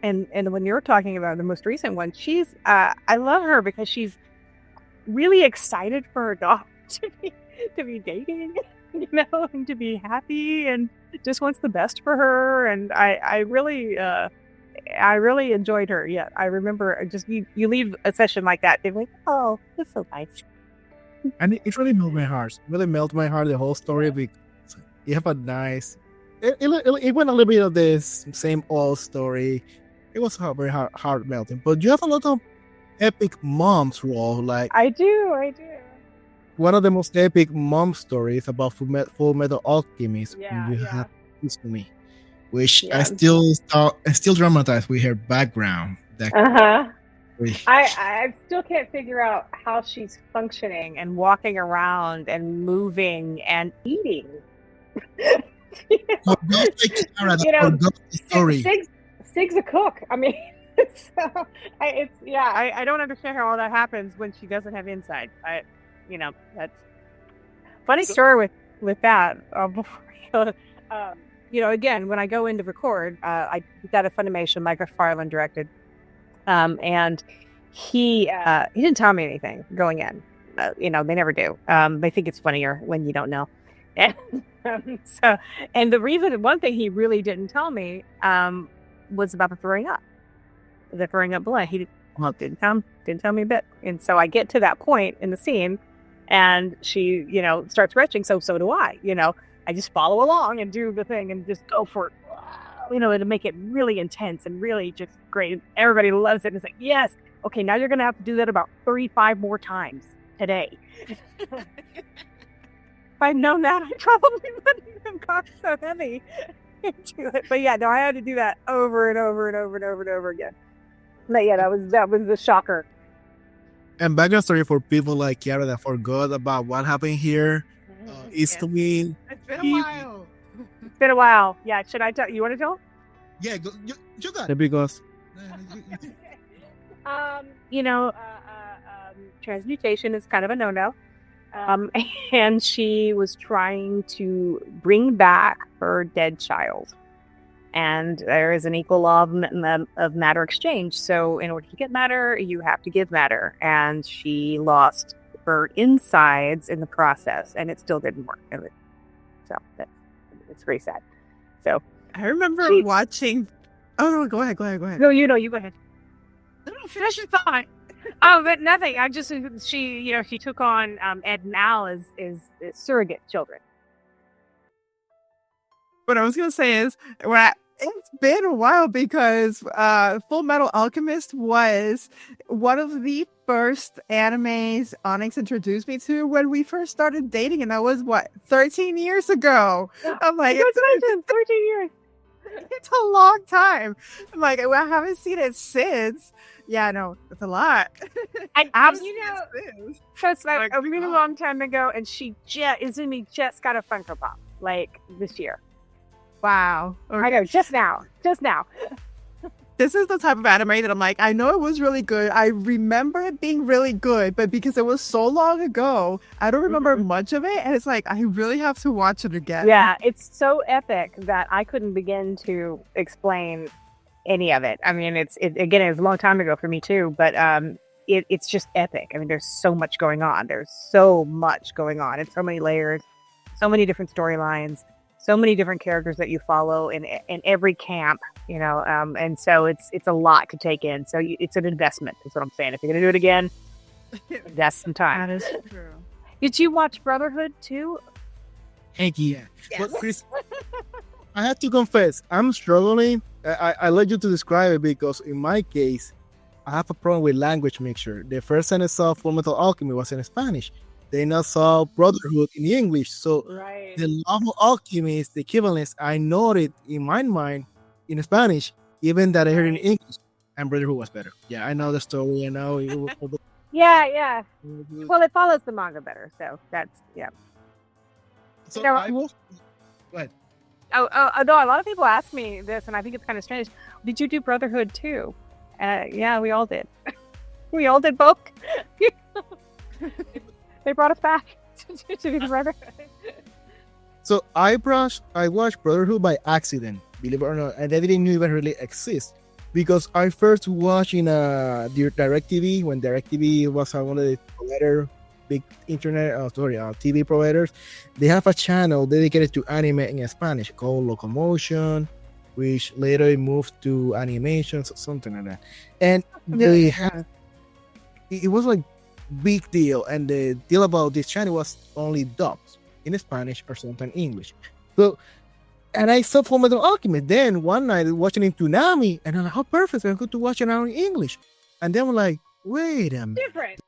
when you're talking about the most recent one, she's I love her because she's really excited for her daughter to be dating, and to be happy, and just wants the best for her. And I really enjoyed her. Yeah, I remember just you leave a session like that, they're like, oh, that's so nice. And it really melted my heart. It really melted my heart, the whole story, because you have a nice... It went a little bit of this same old story. It was very heart melting. But you have a lot of epic moms role. Like I do. One of the most epic mom stories about Fullmetal Alchemist. Yeah, you have Izumi, which I still dramatize with her background. I still can't figure out how she's functioning and walking around and moving and eating. Sig's a cook. I mean, I don't understand how all that happens when she doesn't have inside. That's funny story with that. Again, when I go in to record, I did that at Funimation, Mike Farland directed, and he didn't tell me anything going in. They never do. They think it's funnier when you don't know. And one thing he really didn't tell me was about the throwing up blood. He didn't tell me a bit. And so I get to that point in the scene, and she starts retching. So do I. I just follow along and do the thing and just go for it, to make it really intense and really just great. Everybody loves it. And it's like, yes, okay, now you're going to have to do that about 35 more times today. If I'd known that, I probably wouldn't have got so heavy into it. But yeah, no, I had to do that over and over and over and over and over again. But yeah, that was the shocker. And background story for people like Kiara that forgot about what happened here. Izumi. It's been a while. It's been a while. Yeah, should I tell you? Want to tell? Yeah, you got it. Because transmutation is kind of a no-no. And she was trying to bring back her dead child. And there is an equal law of matter exchange. So in order to get matter, you have to give matter. And she lost her insides in the process, and it still didn't work. So it's very sad. So I remember watching. Oh no, go ahead. No, you go ahead. No, finish your thought. Oh, but nothing. She took on Ed and Al as surrogate children. What I was gonna say is, it's been a while because Fullmetal Alchemist was one of the first animes Onyx introduced me to when we first started dating, and that was 13 years ago. I'm like, it's 13 years. It's a long time. I'm like, I haven't seen it since. Yeah, no, it's a lot. And Absolutely. so it's like Like, a really long time ago, and Izumi just got a Funko Pop like this year. Wow. I know, just now. This is the type of anime that I'm like, I know it was really good. I remember it being really good, but because it was so long ago, I don't remember much of it. And it's like, I really have to watch it again. Yeah, it's so epic that I couldn't begin to explain any of it. I mean, again, it was a long time ago for me too, but it's just epic. I mean, there's so much going on. There's so much going on. It's so many layers, so many different storylines, so many different characters that you follow in every camp, and so it's a lot to take in. So it's an investment, is what I'm saying. If you're gonna do it again, invest some time. That is true. Did you watch Brotherhood too? Heck yeah. Yes. But Chris, I have to confess, I'm struggling. I let you to describe it because in my case, I have a problem with language mixture. The first time I saw Fullmetal Alchemist was in Spanish. Then I saw Brotherhood in English. So Right. the love of Alchemist, the equivalence, I noted in my mind in Spanish, even that I heard in English. And Brotherhood was better. Yeah, I know the story. I know it was Yeah. Well, it follows the manga better, so that's So No. I was. Go ahead. Although a lot of people ask me this, and I think it's kind of strange. Did you do Brotherhood too? Yeah, we all did. We all did both. They brought us back to do Brotherhood. So I watched Brotherhood by accident, believe it or not, and that didn't even really exist because I first watched in DirecTV when DirecTV was one of the big TV providers. They have a channel dedicated to anime in Spanish called Locomotion, which later moved to animations or something like that. And they had it was like big deal, and the deal about this channel was only dubbed in Spanish or something in English. So, and I saw Fullmetal Alchemist. Then one night watching in Toonami, and I'm like, "How perfect! I'm going to watch it now in English." And then I'm like, "Wait a minute, Different.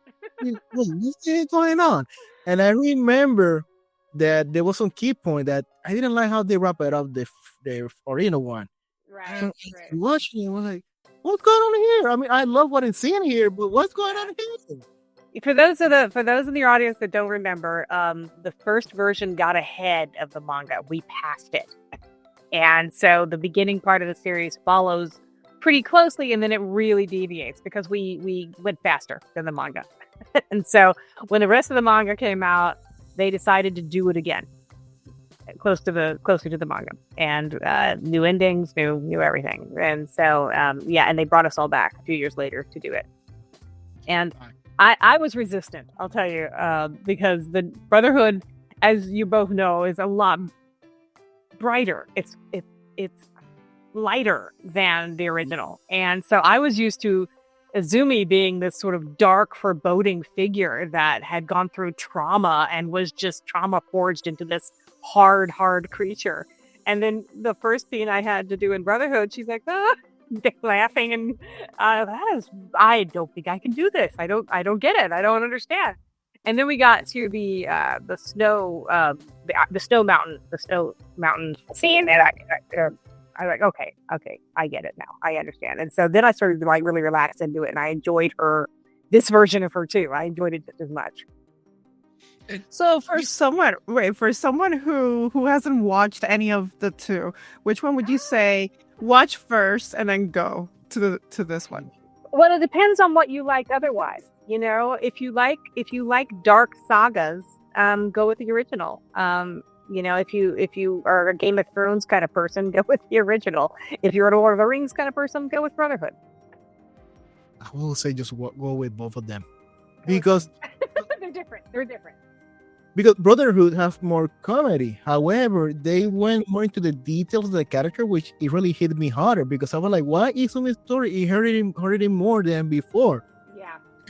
what's going on?" And I remember that there was some key point that I didn't like how they wrap it up the original one. And watching it, I was like, "What's going on here?" I mean, I love what I'm seeing here, but what's going on here? For those in your audience that don't remember, the first version got ahead of the manga. We passed it, and so the beginning part of the series follows pretty closely, and then it really deviates because we went faster than the manga. And so when the rest of the manga came out, they decided to do it again, closer to the manga, and new endings, new everything. And so and they brought us all back a few years later to do it. And I was resistant, I'll tell you, because the Brotherhood, as you both know, is a lot brighter. It's lighter than the original, and so I was used to Izumi being this sort of dark, foreboding figure that had gone through trauma and was just trauma forged into this hard creature. And then the first scene I had to do in Brotherhood, she's like, they're laughing, and I don't think I can do this. I don't get it. I don't understand. And then we got to the snow mountain scene, and I was like, okay, I get it now. I understand. And so then I started to like really relax into it, and I enjoyed this version of her too. I enjoyed it just as much. So for someone who hasn't watched any of the two, which one would you say watch first and then go to this one? Well, it depends on what you like otherwise. If you like dark sagas, go with the original. If you are a Game of Thrones kind of person, go with the original. If you're a Lord of the Rings kind of person, go with Brotherhood. I will say just go with both of them because They're different. Because Brotherhood has more comedy. However, they went more into the details of the character, which it really hit me harder because I was like, why is Izumi's story hurting more than before?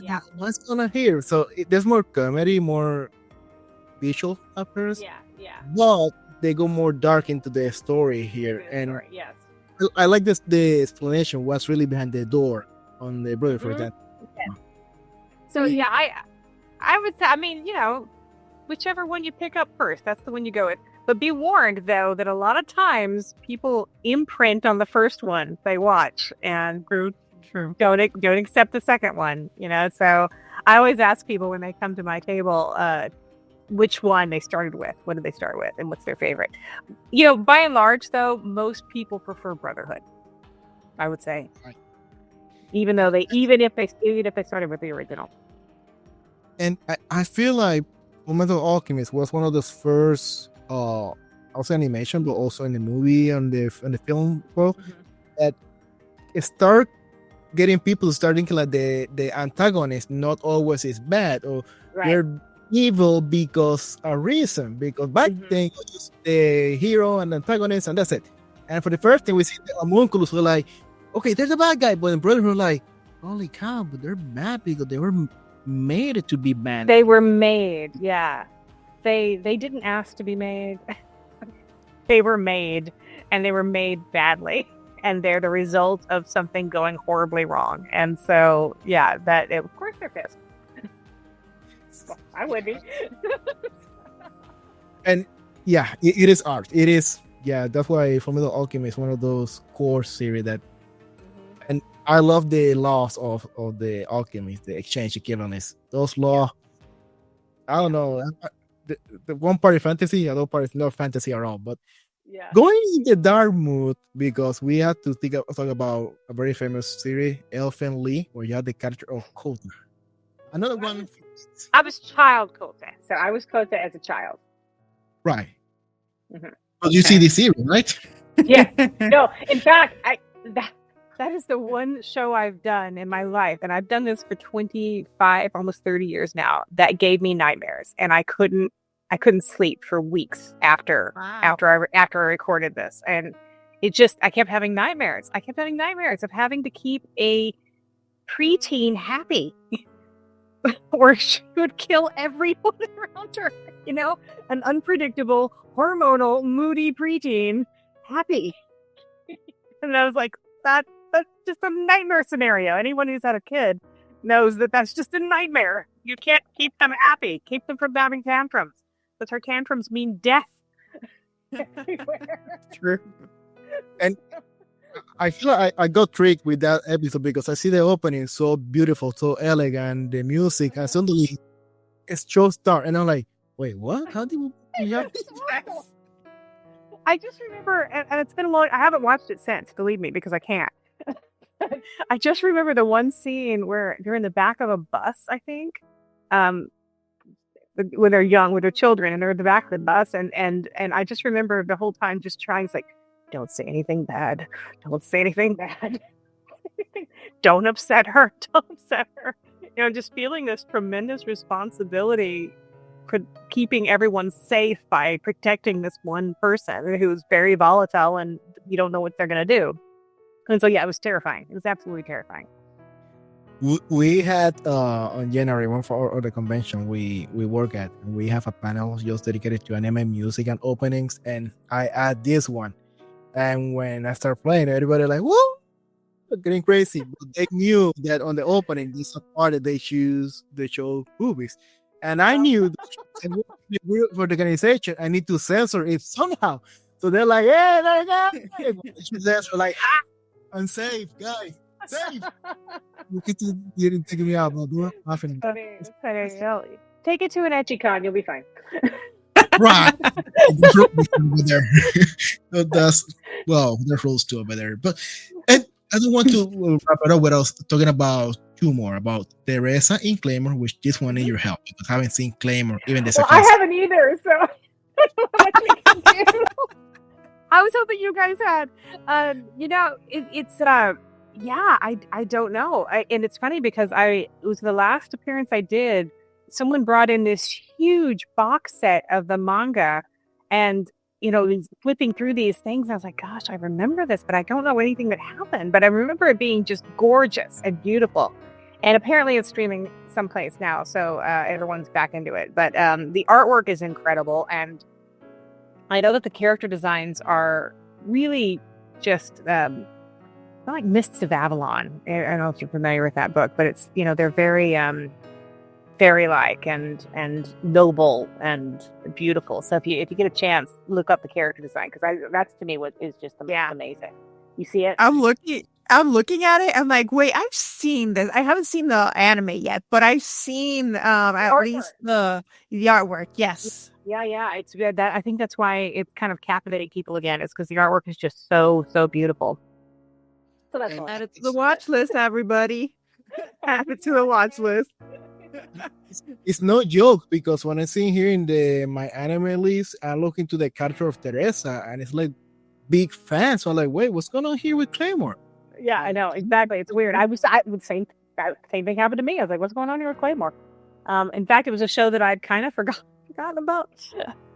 Yeah. What's going on here? So there's more comedy, more visual at first. Yeah. But they go more dark into the story here. Yes. I like the explanation what's really behind the door on the Brotherhood. Okay. So yeah, I would say, whichever one you pick up first, that's the one you go with. But be warned, though, that a lot of times people imprint on the first one they watch, and True. Don't accept the second one, So I always ask people when they come to my table, which one they started with, what did they start with, and what's their favorite. By and large, though, most people prefer Brotherhood, I would say. Right. Even if they started with the original. And I feel like Fullmetal Alchemist was one of those first, also animation, but also in the movie and the film world, that it start getting people to start thinking like the antagonist not always is bad, or they're evil because a reason. Because back then it was just the hero and antagonist, and that's it. And for the first thing we see the homunculus were like, okay, they're the bad guy, but in Brotherhood, like, holy cow, but they're bad because they were made to be bad. They were made, yeah. They didn't ask to be made. They were made, and they were made badly, and they're the result of something going horribly wrong. And so, yeah, of course they're pissed. I would be. And yeah, it is art. It is, yeah, that's why Fullmetal Alchemist is one of those core series that, and I love the laws of the alchemist, the exchange equivalence. Those laws, I don't know. The one part is fantasy, the other part is not fantasy at all. But going in the dark mood, because we have to talk about a very famous series, Elfen Lee, where you have the character of Kouta. Another one. I was child Kouta, so I was Kouta as a child. Right. But you see the series, right? Yeah. No, in fact, that is the one show I've done in my life, and I've done this for 25, almost 30 years now, that gave me nightmares, and I couldn't sleep for weeks after I recorded this, and I kept having nightmares. I kept having nightmares of having to keep a preteen happy, or she would kill everyone around her. An unpredictable, hormonal, moody preteen happy, and I was like, that's just a nightmare scenario. Anyone who's had a kid knows that that's just a nightmare. You can't keep them happy. Keep them from having tantrums. Because her tantrums mean death everywhere. True. And I feel like I got tricked with that episode because I see the opening so beautiful, so elegant, the music, and suddenly it's show start, and I'm like, wait, what? How did we have this? I just remember, and it's been a long. I haven't watched it since, believe me, because I can't. I just remember the one scene where they're in the back of a bus, I think, when they're young, with their children, and they're in the back of the bus, and I just remember the whole time just trying to, like, don't say anything bad. Don't say anything bad. Don't upset her. Don't upset her. Just feeling this tremendous responsibility for keeping everyone safe by protecting this one person who's very volatile, and you don't know what they're going to do. And so, yeah, it was terrifying. It was absolutely terrifying. We had on January one for the convention we work at, and we have a panel just dedicated to anime music and openings, and I add this one. And when I start playing, everybody like, whoa, getting crazy. But they knew that on the opening, this is a part that they show movies. And I knew that for the organization, I need to censor it somehow. So they're like, hey, there you go. They're like, unsafe, guys. Safe. You didn't take me out, but we're laughing. Take it to an ecchi-con, you'll be fine. Right. Over there. There's rules too over there. But and I don't want to wrap it up without talking about two more, about Teresa in Claymore, which this one in your help, because I haven't seen Claymore even the second. I haven't either, so I don't know what we can do. I was hoping you guys had. I don't know. And it's funny because it was the last appearance I did. Someone brought in this huge box set of the manga, and flipping through these things, I was like, gosh, I remember this, but I don't know anything that happened. But I remember it being just gorgeous and beautiful. And apparently it's streaming someplace now, so everyone's back into it. But the artwork is incredible, and I know that the character designs are really just like Mists of Avalon. I don't know if you're familiar with that book, but it's they're very fairy-like and noble and beautiful. So if you get a chance, look up the character design, because that's to me what is just amazing. You see it? I'm looking I'm looking at it. I'm like, wait, I've seen this. I haven't seen the anime yet, but I've seen at least the artwork. Yes. Yeah. It's that. I think that's why it's kind of captivating people again. It's because the artwork is just so beautiful. So that's all. Add it to the watch list, everybody. Add it to the watch list. It's no joke because when I see here in my anime list, I look into the character of Teresa and it's like big fan. So I'm like, wait, what's going on here with Claymore? Yeah, I know exactly. It's weird. I would say same thing happened to me. I was like, what's going on here with Claymore? In fact, it was a show that I'd kind of forgotten about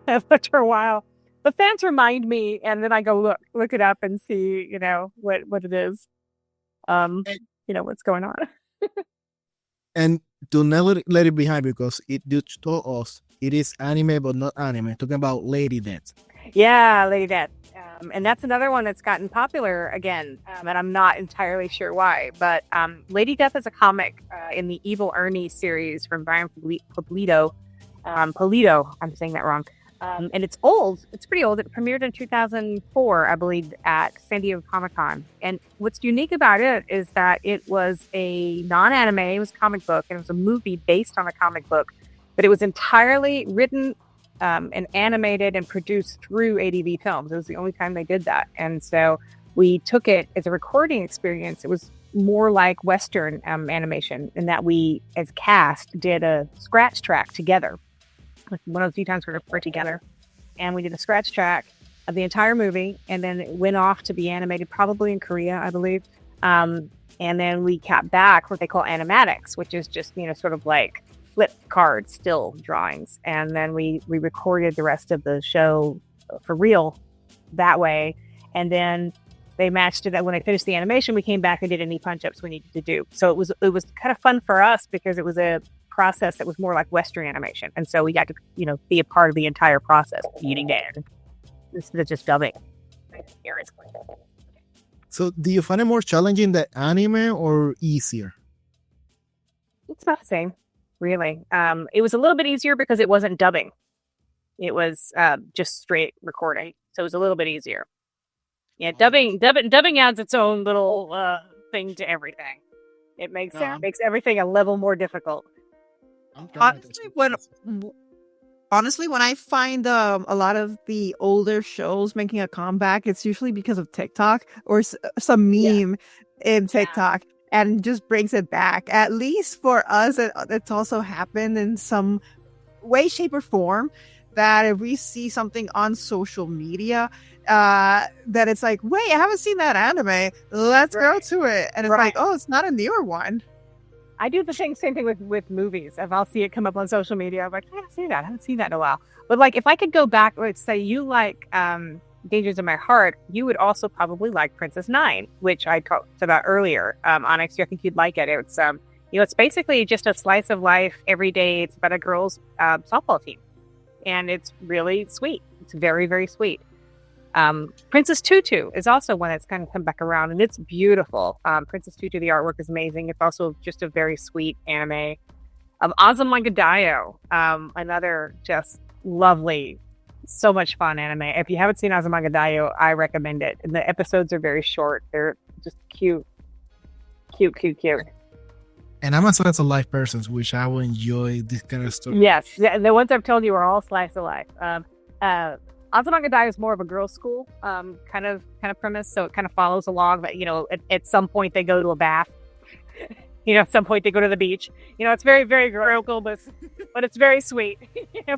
after a while. But fans remind me, and then I go look it up and see, what it is. What's going on. And do not let it behind because it just told us it is anime but not anime. Talking about Lady Death. Yeah, Lady Death. And that's another one that's gotten popular again. And I'm not entirely sure why. But Lady Death is a comic in the Evil Ernie series from Brian Pulido. I'm saying that wrong. And it's old. It's pretty old. It premiered in 2004, I believe, at San Diego Comic-Con. And what's unique about it is that it was a non-anime. It was a comic book, and it was a movie based on a comic book. But it was entirely written and animated and produced through ADV Films. It was the only time they did that. And so we took it as a recording experience. It was more like Western animation in that we, as cast, did a scratch track together. Like one of the few times we're together, and we did a scratch track of the entire movie, and then it went off to be animated probably in Korea, I believe. And then we kept back what they call animatics, which is just sort of like flip card still drawings, and then we recorded the rest of the show for real that way, and then they matched it. That when they finished the animation, we came back and did any punch-ups we needed to do. So it was kind of fun for us because it was a process that was more like Western animation, and so we got to be a part of the entire process, beginning to end, instead of just dubbing. So do you find it more challenging the anime or easier? It's about the same, really. It was a little bit easier because it wasn't dubbing. It was just straight recording, so it was a little bit easier. Yeah, dubbing adds its own little thing to everything. It makes everything a level more difficult. Honestly, when I find a lot of the older shows making a comeback, it's usually because of TikTok or some meme in TikTok, and just brings it back. At least for us, it's also happened in some way, shape, or form that if we see something on social media, that it's like, wait, I haven't seen that anime. Let's go to it. And it's like, oh, it's not a newer one. I do the same thing with movies. If I'll see it come up on social media, I'm like, I haven't seen that in a while. But like, if I could go back, let's say you like Dangers of My Heart, you would also probably like Princess Nine, which I talked about earlier. Onyx, I think you'd like it. It's it's basically just a slice of life every day. It's about a girls' softball team, and it's really sweet. It's very, very sweet. Princess Tutu is also one that's kind of come back around, and it's beautiful. Princess Tutu, the artwork is amazing. It's also just a very sweet anime. Azumanga another just lovely, so much fun anime. If you haven't seen Azumanga, I recommend it. And the episodes are very short. They're just cute. And I'm a slice of life person, which I will enjoy this kind of stuff. Yes, the ones I've told you are all slice of life. Azumanga is more of a girls' school kind of premise, so it kind of follows along. But at some point they go to a bath. At some point they go to the beach. It's very, very girl, but it's very sweet.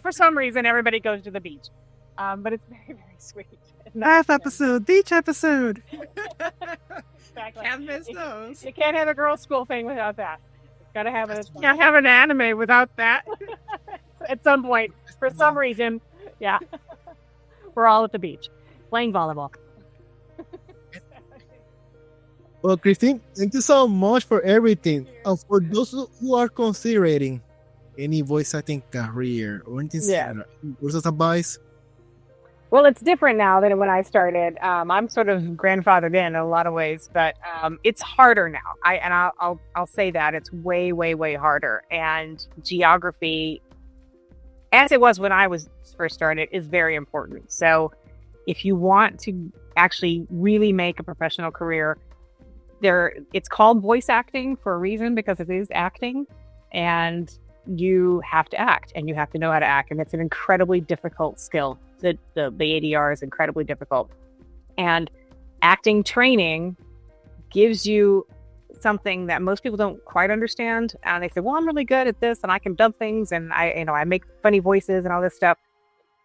For some reason everybody goes to the beach, but it's very, very sweet. Bath episode, beach episode. Exactly. Can't miss those. You can't have a girls' school thing without that. Can't have an anime without that. At some point, for some reason, yeah. We're all at the beach playing volleyball. Well, Christine, thank you so much for everything. For those who are considering any voice acting career or anything similar, what's advice? Well, it's different now than when I started. I'm sort of grandfathered in a lot of ways, but it's harder now. I'll say that it's way, way, way harder. And geography, as it was when I was first started, is very important. So if you want to actually really make a professional career, It's called voice acting for a reason, because it is acting, and you have to act and you have to know how to act, and it's an incredibly difficult skill. The ADR is incredibly difficult, and acting training gives you something that most people don't quite understand. And they say, well, I'm really good at this and I can dub things and I make funny voices and all this stuff,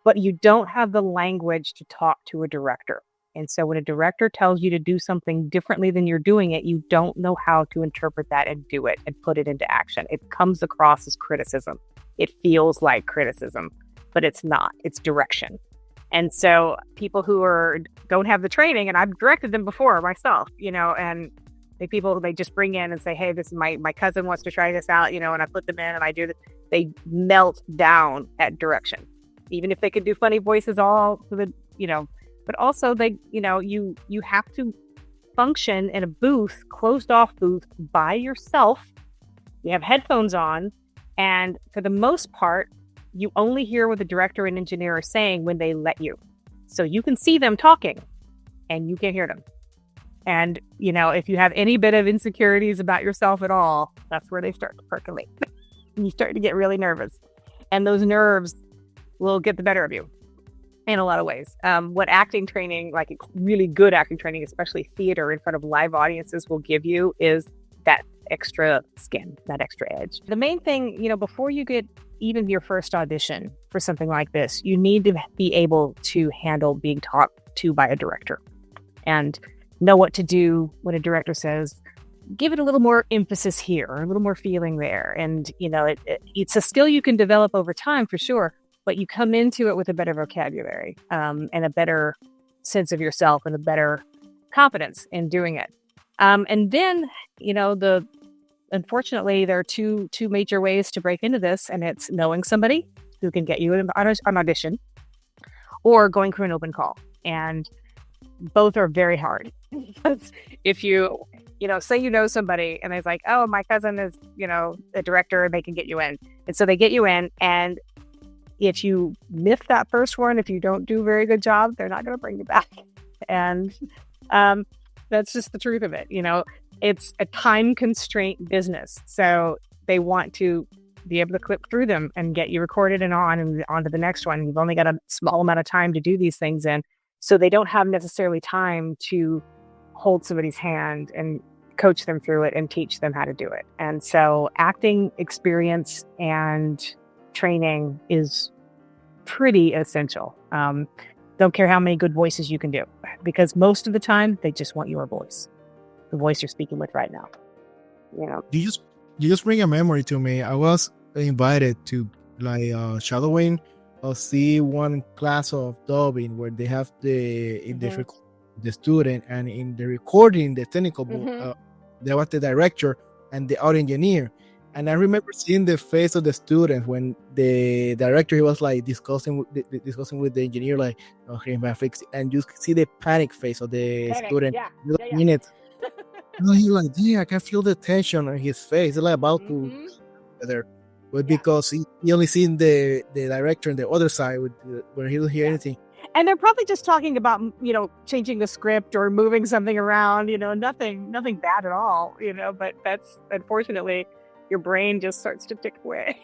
but you don't have the language to talk to a director. And so when a director tells you to do something differently than you're doing it, you don't know how to interpret that and do it and put it into action. It comes across as criticism. It feels like criticism, but it's not. It's direction. And so people who don't have the training, and I've directed them before myself, and they just bring in and say, hey, this is my cousin wants to try this out, and I put them in and I do this. They melt down at direction, even if they could do funny voices all to the, but also they, you have to function in a booth, closed off booth by yourself. You have headphones on. And for the most part, you only hear what the director and engineer are saying when they let you. So you can see them talking and you can't hear them. And, if you have any bit of insecurities about yourself at all, that's where they start to percolate. And you start to get really nervous. And those nerves will get the better of you in a lot of ways. What acting training, like really good acting training, especially theater in front of live audiences, will give you is that extra skin, that extra edge. The main thing, before you get even your first audition for something like this, you need to be able to handle being talked to by a director and know what to do when a director says, give it a little more emphasis here or a little more feeling there. And, it's a skill you can develop over time for sure, but you come into it with a better vocabulary and a better sense of yourself and a better confidence in doing it. And then, unfortunately, there are two major ways to break into this, and it's knowing somebody who can get you an audition or going through an open call. And both are very hard. Because if you say somebody and they're like, oh, my cousin is, a director and they can get you in. And so they get you in, and if you miss that first one, if you don't do a very good job, they're not going to bring you back. And that's just the truth of it. It's a time constraint business. So they want to be able to clip through them and get you recorded and on to the next one. You've only got a small amount of time to do these things in. So they don't have necessarily time to hold somebody's hand and coach them through it and teach them how to do it. And so acting experience and training is pretty essential. Don't care how many good voices you can do, because most of the time they just want your voice, the voice you're speaking with right now. You just bring a memory to me. I was invited to shadowing or see one class of dubbing where they have the student, and in the recording, the technical book, there was the director and the audio engineer. And I remember seeing the face of the student when the director, he was like discussing with the engineer, like, okay, fix it. And you see the panic face of the student. Minutes. He's like, yeah, I can feel the tension on his face. He's like about to there. But because he only seen the director on the other side where he don't hear anything. And they're probably just talking about, changing the script or moving something around, nothing bad at all, but that's unfortunately your brain just starts to tick away.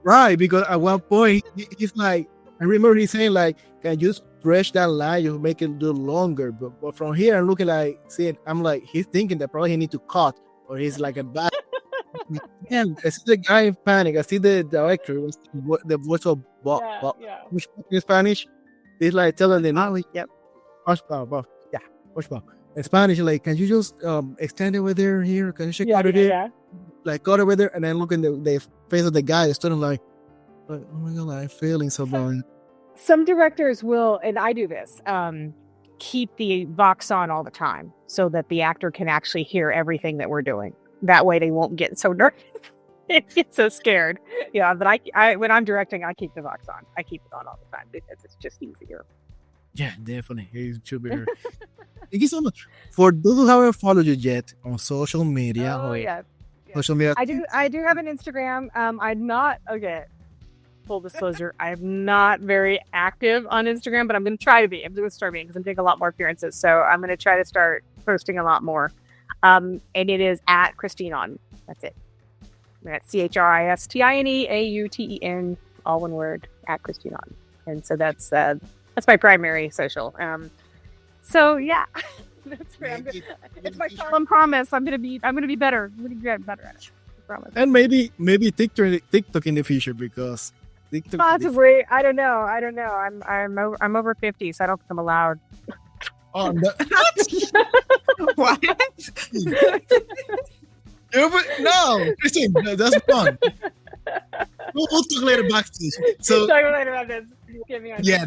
Right, because at one point he's like, I remember he's saying like, can you stretch that line, you make it a little longer? But from here I'm looking like, I'm like, he's thinking that probably he need to cut, or he's like a bad. Man, I see the guy in panic. I see the director, the voice of Bob, which in Spanish, he's like telling them, push Bob. In Spanish, like, can you just extend it over there here? Can you check out there? Yeah. Like, go over there, and then look in the face of the guy, the student, like, oh my god, I'm feeling so bad. Some directors will, and I do this, keep the Vox on all the time so that the actor can actually hear everything that we're doing. That way they won't get so nervous. Get so scared. Yeah, but I when I'm directing, I keep the Vox on. I keep it on all the time because it's just easier. Yeah, definitely. It should be heard. Thank you so much. For those who haven't followed you yet on social media. Oh, yeah. Social media. I do have an Instagram. I'm not, full disclosure, I'm not very active on Instagram, but I'm going to try to be. I'm going to start being, because I'm doing a lot more appearances. So I'm going to try to start posting a lot more. And it is at Christineon. That's it. That's CHRISTINEAUTEN, all one word, at Christineon. And so that's my primary social. So yeah, that's where it's my solemn promise. I'm gonna be better. I'm gonna get better at it. I promise. And maybe TikTok in the future, because TikTok. Possibly, I don't know. I'm over 50, so I don't think I'm allowed. Oh, What? no, Christine, that's fun. We'll talk later backstage. So Talk later about this. Get me on. yeah,